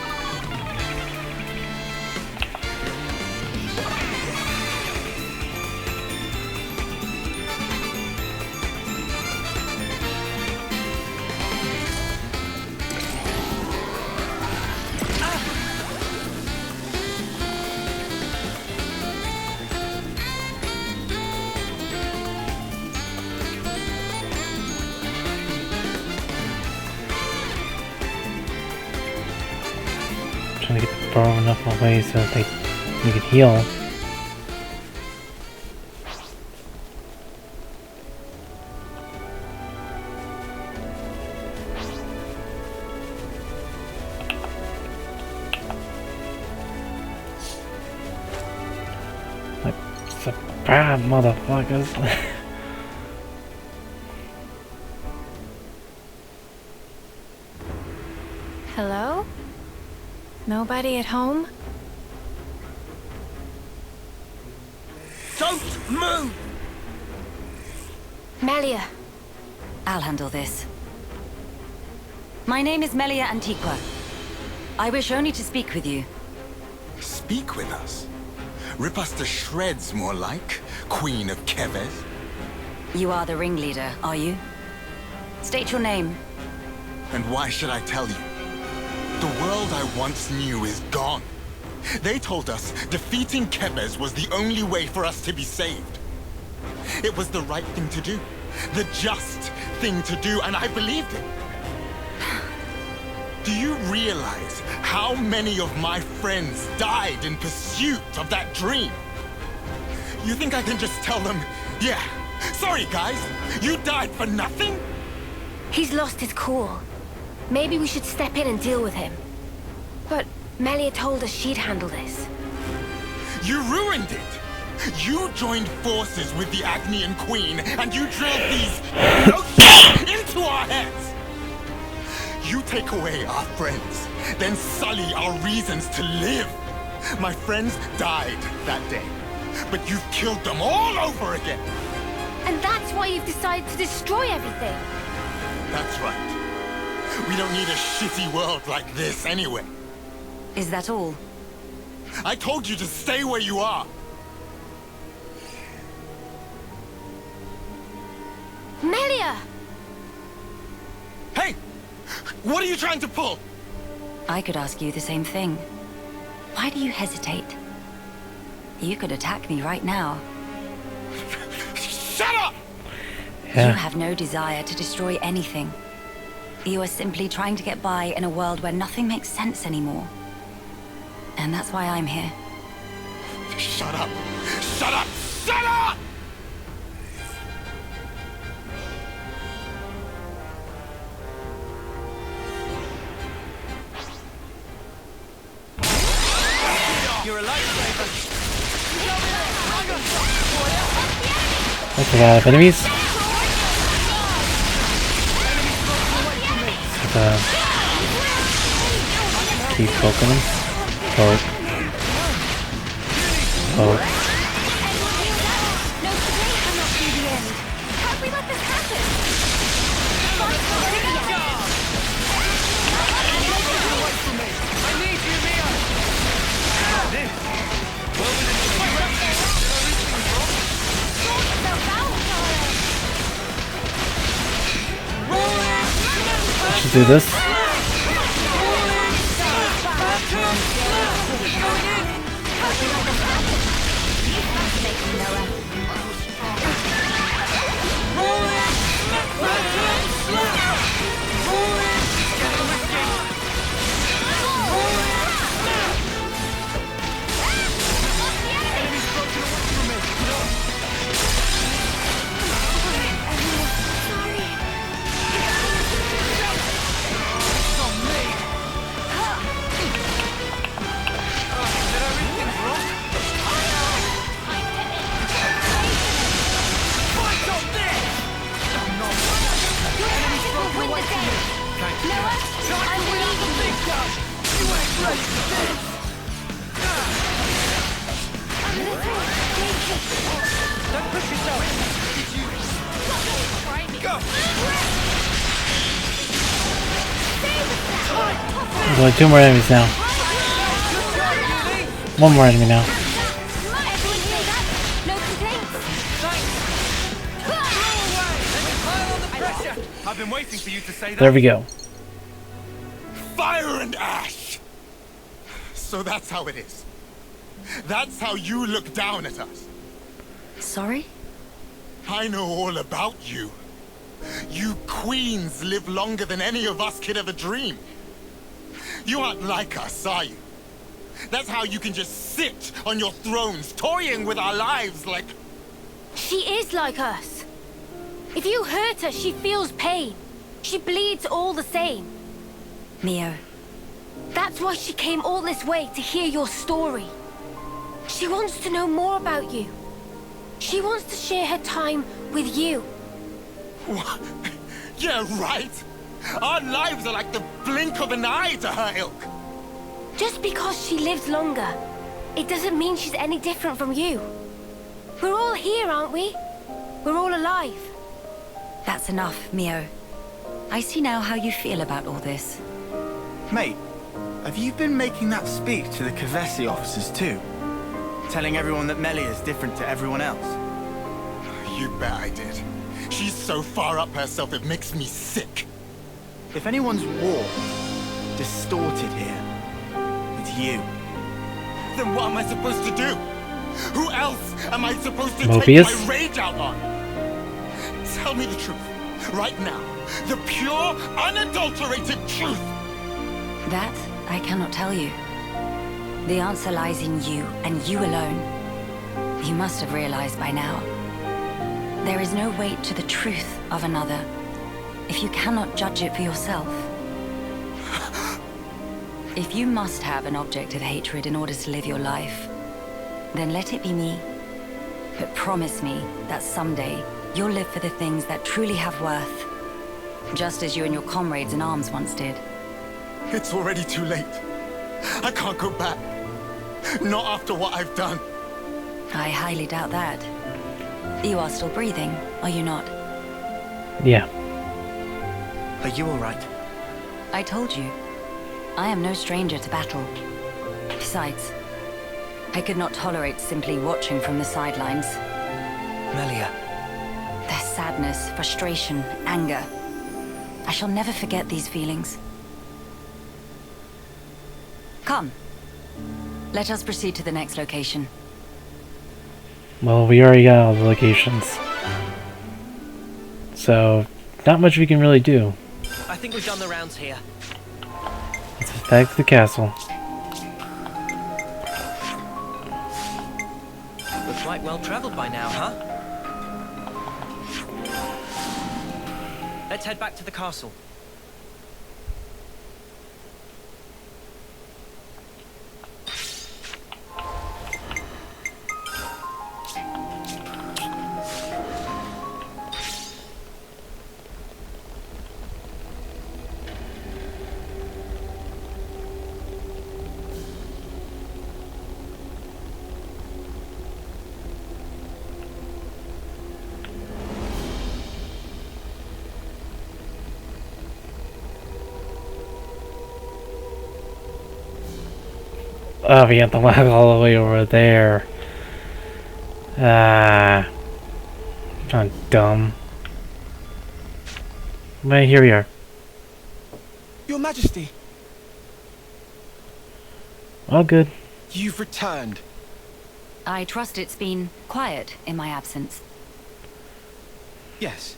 Trying to get far enough away so that we can heal. Like, surprise, motherfuckers. Hello? Nobody at home? Don't move! Melia. I'll handle this. My name is Melia Antiqua. I wish only to speak with you. Speak with us? Rip us to shreds, more like, Queen of Keves. You are the ringleader, are you? State your name. And why should I tell you? The world I once knew is gone. They told us defeating Keves was the only way for us to be saved. It was the right thing to do. The just thing to do, and I believed it. Do you realize how many of my friends died in pursuit of that dream? You think I can just tell them, yeah, sorry guys, you died for nothing? He's lost his cool. Maybe we should step in and deal with him. But Melia told us she'd handle this. You ruined it! You joined forces with the Agnian Queen, and you drilled these notions into our heads! You take away our friends, then sully our reasons to live. My friends died that day, but you've killed them all over again. And that's why you've decided to destroy everything. That's right. We don't need a shitty world like this anyway. Is that all? I told you to stay where you are. Melia! Hey! What are you trying to pull? I could ask you the same thing. Why do you hesitate? You could attack me right now. Shut up! Yeah. You have no desire to destroy anything. You are simply trying to get by in a world where nothing makes sense anymore. And that's why I'm here. Shut up! Shut up! Shut up! You're a lifesaver. Okay, out of enemies. Keep poking them. Poke. Poke. Should do this. There's only 2 more enemies now. 1 more enemy now. I've been waiting for you to say that. There we go. Fire and ash! So that's how it is. That's how you look down at us. Sorry? I know all about you. You queens live longer than any of us could ever dream. You aren't like us, are you? That's how you can just sit on your thrones, toying with our lives like... She is like us. If you hurt her, she feels pain. She bleeds all the same. Mio. That's why she came all this way to hear your story. She wants to know more about you. She wants to share her time with you. What? Yeah, right. Our lives are like the blink of an eye to her ilk. Just because she lives longer, it doesn't mean she's any different from you. We're all here, aren't we? We're all alive. That's enough, Mio. I see now how you feel about all this. Mate, have you been making that speech to the Kavesi officers too? Telling everyone that Melia is different to everyone else? You bet I did. She's so far up herself it makes me sick. If anyone's warped, distorted here, it's you. Then what am I supposed to do? Who else am I supposed to Mobius? take my rage out on? Tell me the truth, right now. The pure, unadulterated truth. That I cannot tell you. The answer lies in you, and you alone. You must have realized by now. There is no weight to the truth of another, if you cannot judge it for yourself. If you must have an object of hatred in order to live your life, then let it be me. But promise me that someday you'll live for the things that truly have worth. Just as you and your comrades in arms once did. It's already too late. I can't go back. Not after what I've done. I highly doubt that. You are still breathing, are you not? Yeah. Are you alright? I told you. I am no stranger to battle. Besides, I could not tolerate simply watching from the sidelines. Melia. Their sadness, frustration, anger. I shall never forget these feelings. Come. Let us proceed to the next location. Well, we already got all the locations. So, not much we can really do. I think we've done the rounds here. Let's head back to the castle. We're quite well traveled by now, huh? Let's head back to the castle. Oh, we have to walk all the way over there. I'm dumb. But here we are. Your Majesty, All good. you've returned. I trust it's been quiet in my absence. Yes.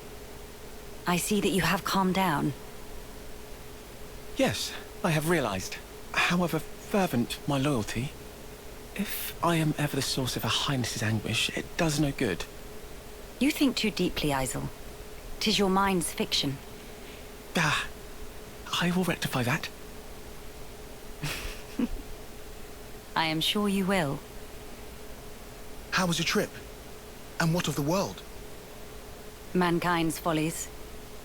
I see that you have calmed down. Yes, I have realized. However fervent my loyalty, if I am ever the source of Her Highness's anguish, it does no good. You think too deeply, Isel. 'Tis your mind's fiction. Ah, I will rectify that. I am sure you will. How was your trip? And what of the world? Mankind's follies.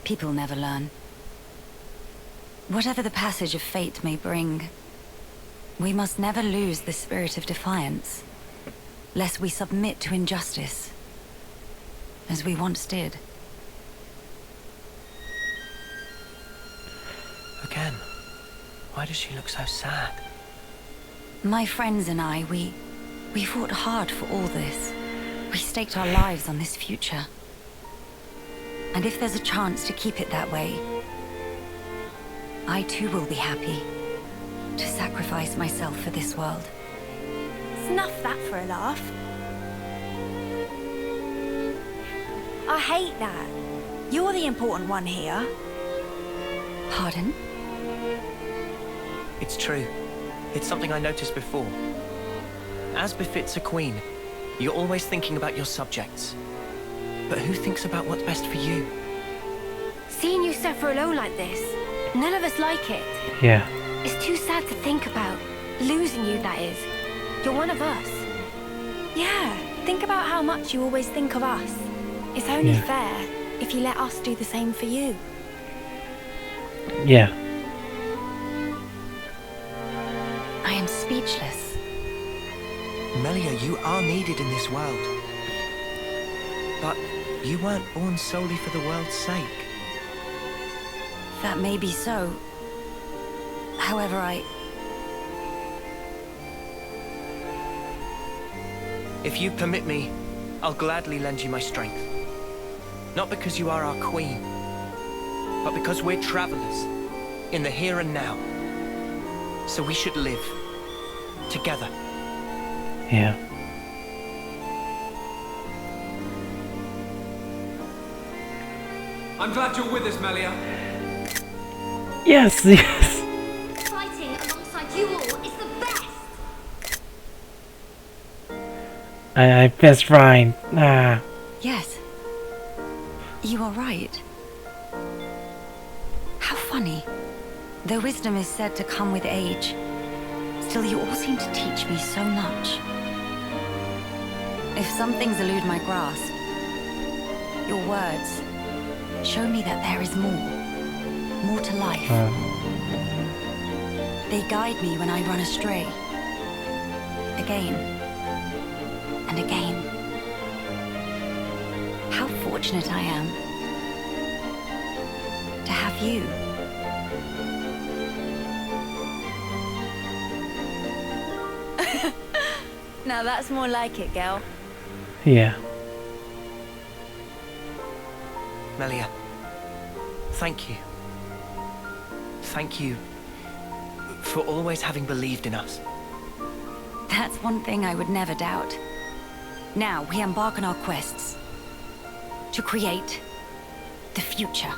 People never learn. Whatever the passage of fate may bring, we must never lose the spirit of defiance, lest we submit to injustice, as we once did. Again. Why does she look so sad? My friends and I, we fought hard for all this. We staked our lives on this future. And if there's a chance to keep it that way, I too will be happy to sacrifice myself for this world. Snuff that for a laugh. I hate that. You're the important one here. Pardon? It's true. It's something I noticed before. As befits a queen, you're always thinking about your subjects. But who thinks about what's best for you? Seeing you suffer alone like this, none of us like it. Yeah. It's too sad to think about. Losing you, that is. You're one of us. Yeah, think about how much you always think of us. It's only fair if you let us do the same for you. Yeah. I am speechless. Melia, you are needed in this world. But you weren't born solely for the world's sake. That may be so. However, If you permit me, I'll gladly lend you my strength. Not because you are our queen, but because we're travelers in the here and now. So we should live together. Yeah. I'm glad you're with us, Melia. Yes, yes. Fighting alongside you all is the best. I missed Ryan. Ah. yes. You are right. How funny. Though wisdom is said to come with age, still you all seem to teach me so much. If some things elude my grasp, your words show me that there is more. more to life. They guide me when I run astray. Again. And again. How fortunate I am to have you. Now that's more like it, girl. Yeah. Melia, thank you. Thank you for always having believed in us. That's one thing I would never doubt. Now we embark on our quests. To create the future.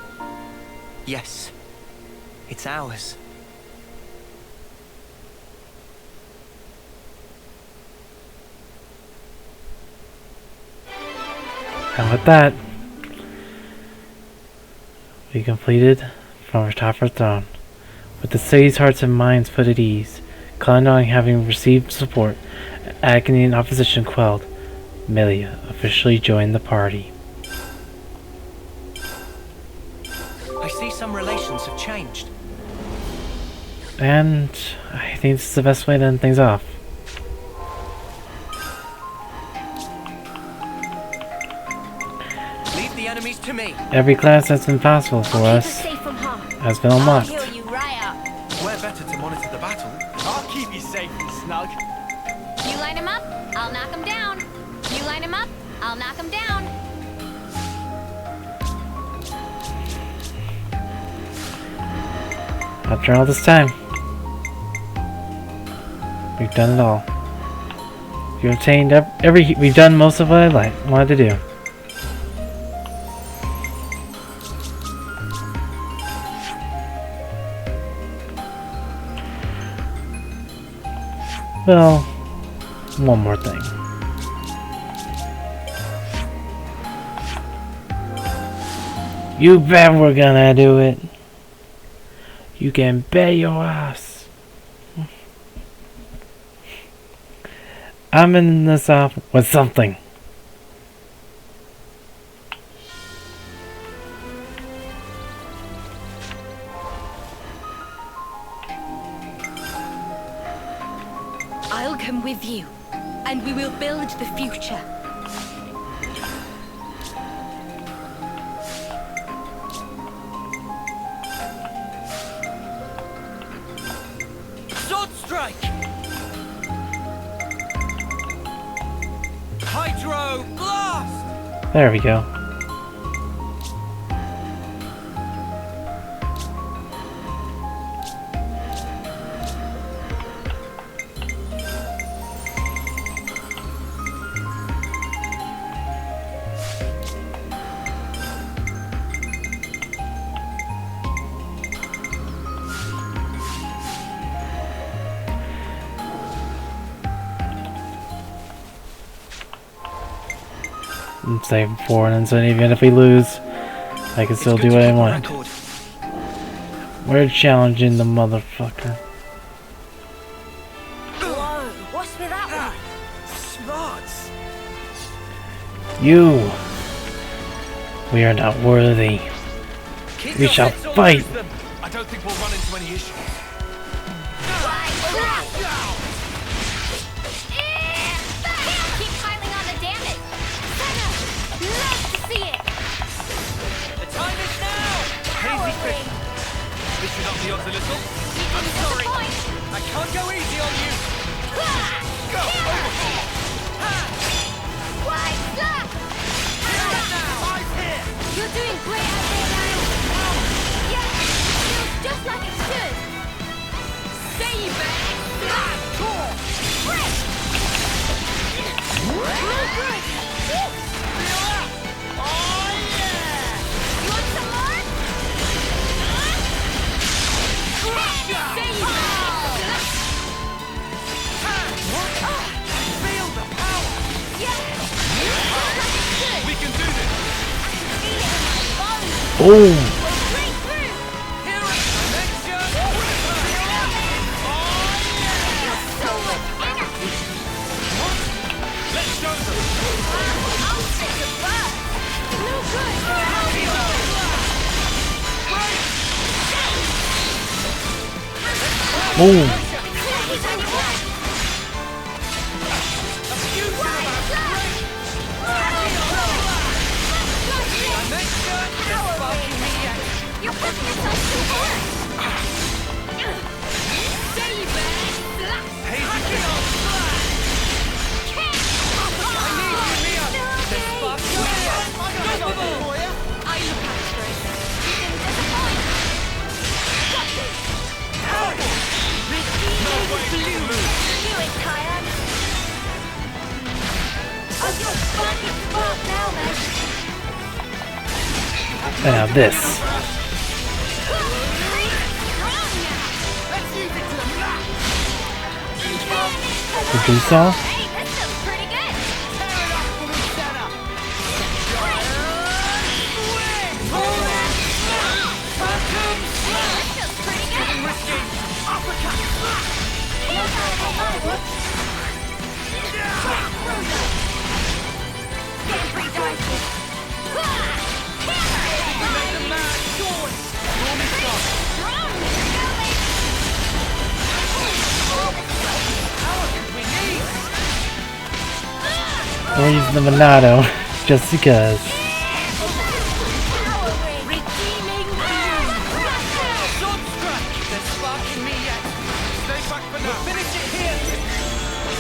Yes, it's ours. And with that, we completed From Atop Our Throne. With the city's hearts and minds put at ease, Kalendar having received support, agony and opposition quelled, Melia officially joined the party. I see some relations have changed. And I think this is the best way to end things off. Leave the enemies to me. Every class that's been possible for us has been unlocked. I'll heal you right up. We're better to monitor the battle. I'll keep you safe and snug. You line him up, I'll knock him down. You line him up, I'll knock him down. After all this time, we've done it all. We've obtained we've done most of what I wanted to do. Well, one more thing. You bet we're gonna do it. You can bet your ass. I'm in this off with something. I'll come with you, and we will build the future. Sword strike! Hydro blast! There we go. I'm saving 4, and then so even if we lose, I can still do what I want. We're challenging the motherfucker. Whoa, what's with that one? Smarts! You! We are not worthy. We shall fight! I don't think we'll run into any issues. Keep piling on the damage. Love to see it. The time is now! Hazy fish! This should up the odds a little. I'm sorry! I can't go easy on you! Go! You're doing great out there, Niall. Yeah, feels just like it should. Save it! Break! Real good! Oh, yeah! You want some more? Save it! Feel the power! Yeah! We can do this! Oh! Oh! You're pushing yourself too hard! Now this. The jigsaw? We'll use the Monado, just because.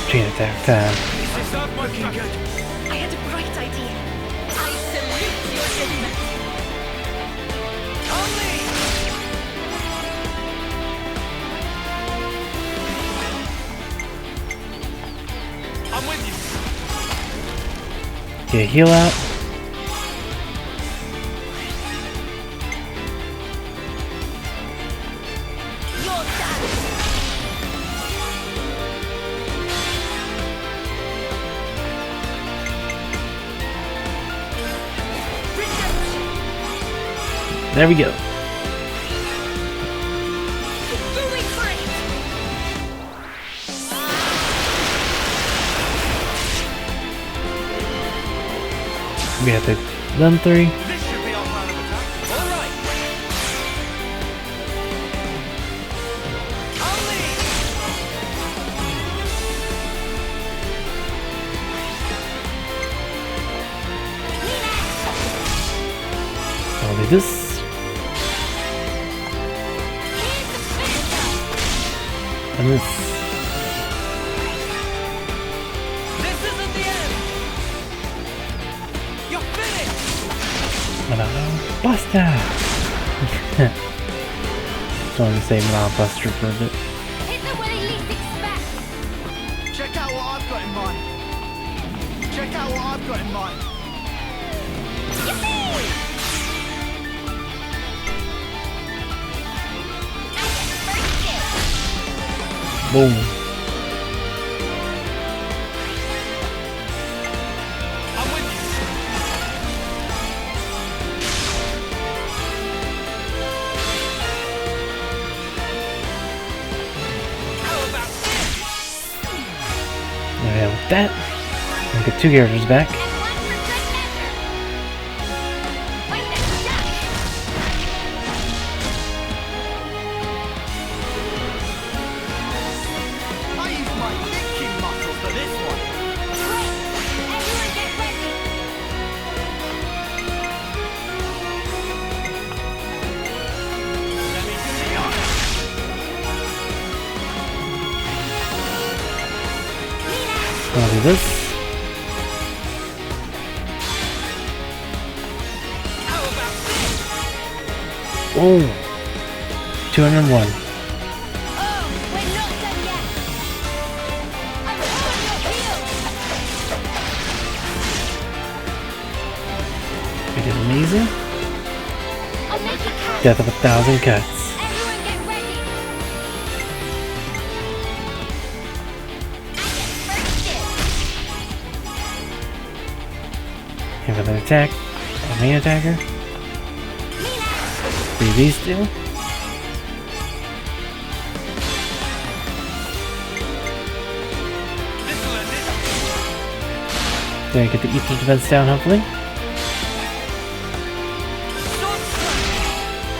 Chain attack time. This is not looking good. I had a bright idea. I salute your judgment. I'm with you. Okay, heal out. There we go. We have to them three. This should be our plan of attack. All right. I'll do this. And this. This isn't the end. You're finished. Buster! Just wanted to say Buster for a bit. Hit them where they least expect. Check out what I've got in mind. Check out what I've got in mind. Boom. Yeah, with that, we'll get two characters back. I used my thinking muscle for this one. Everyone get ready. Let me see on I'll do this. Oh, 201. We did amazing. Death of 1,000 cuts. Have another attack. A main attacker. Three of these two. Then I get the ether defense down, hopefully.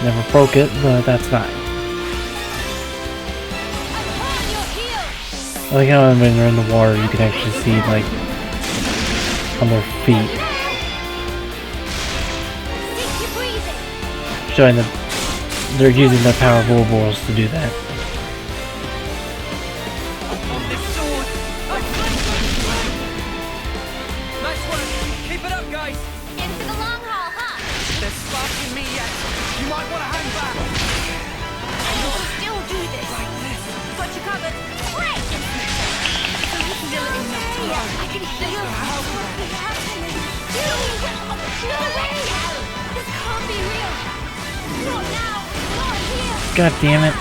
Never broke it, but that's fine. I like how when they're in the water, you can actually see, like, on their feet. Showing that they're using their power of Ouroboros to do that. Nice work. Keep it up, guys. In for the long haul, huh? There's spark in me yet. You might want to hang back. You'll still do this. Like this. Got you covered. Great! Still enough time. I can feel something happening. No way! This can't be real. Not now. Not here. God damn it.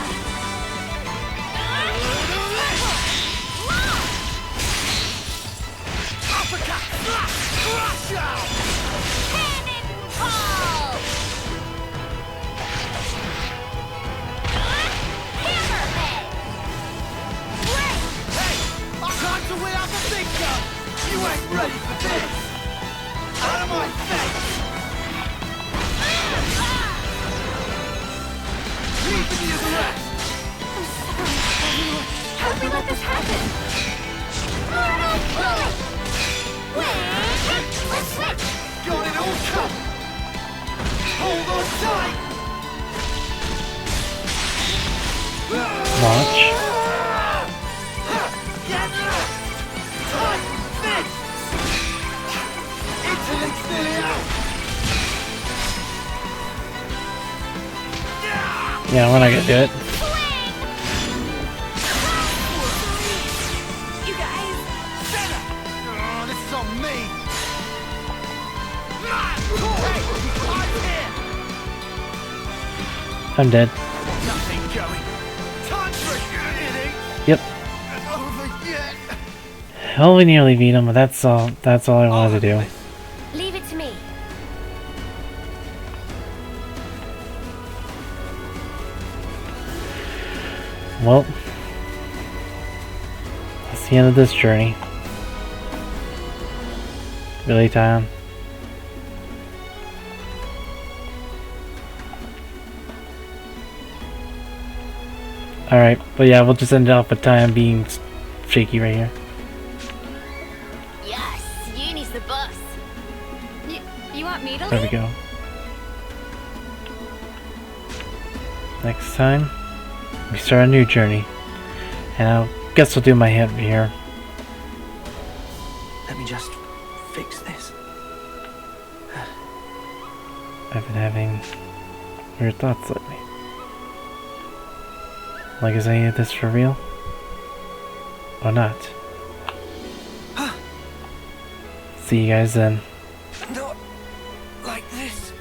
Uppercut! Crush out! Cannonball! Hammerhead! Great! Hey! Time to win out the big gun! You ain't ready for this! Out of my face! Leave me as the rest! How did we let this happen? Mortal bullet! Let's switch! Got it all covered! Hold on tight! Launch. Get that! Tight fist! Interlink's nearly out! Yeah, we're not gonna do it. You guys! Center! Oh, this is on me! Hey! I'm here! I'm dead. Nothing going. Time for a unity! Yep. Over yet! Well, we nearly beat him, but that's all I wanted to do. Leave it to me. Well, that's the end of this journey. Really, Tyon? Alright, but yeah, we'll just end it off with Tyon being shaky right here. Yes, Uni's the boss. You want me to There we lead? go. Next time, we start a new journey. And I guess I'll do my hit here. Let me just fix this. I've been having weird thoughts lately. Like, is any of this for real? Or not? See you guys then. Not like this.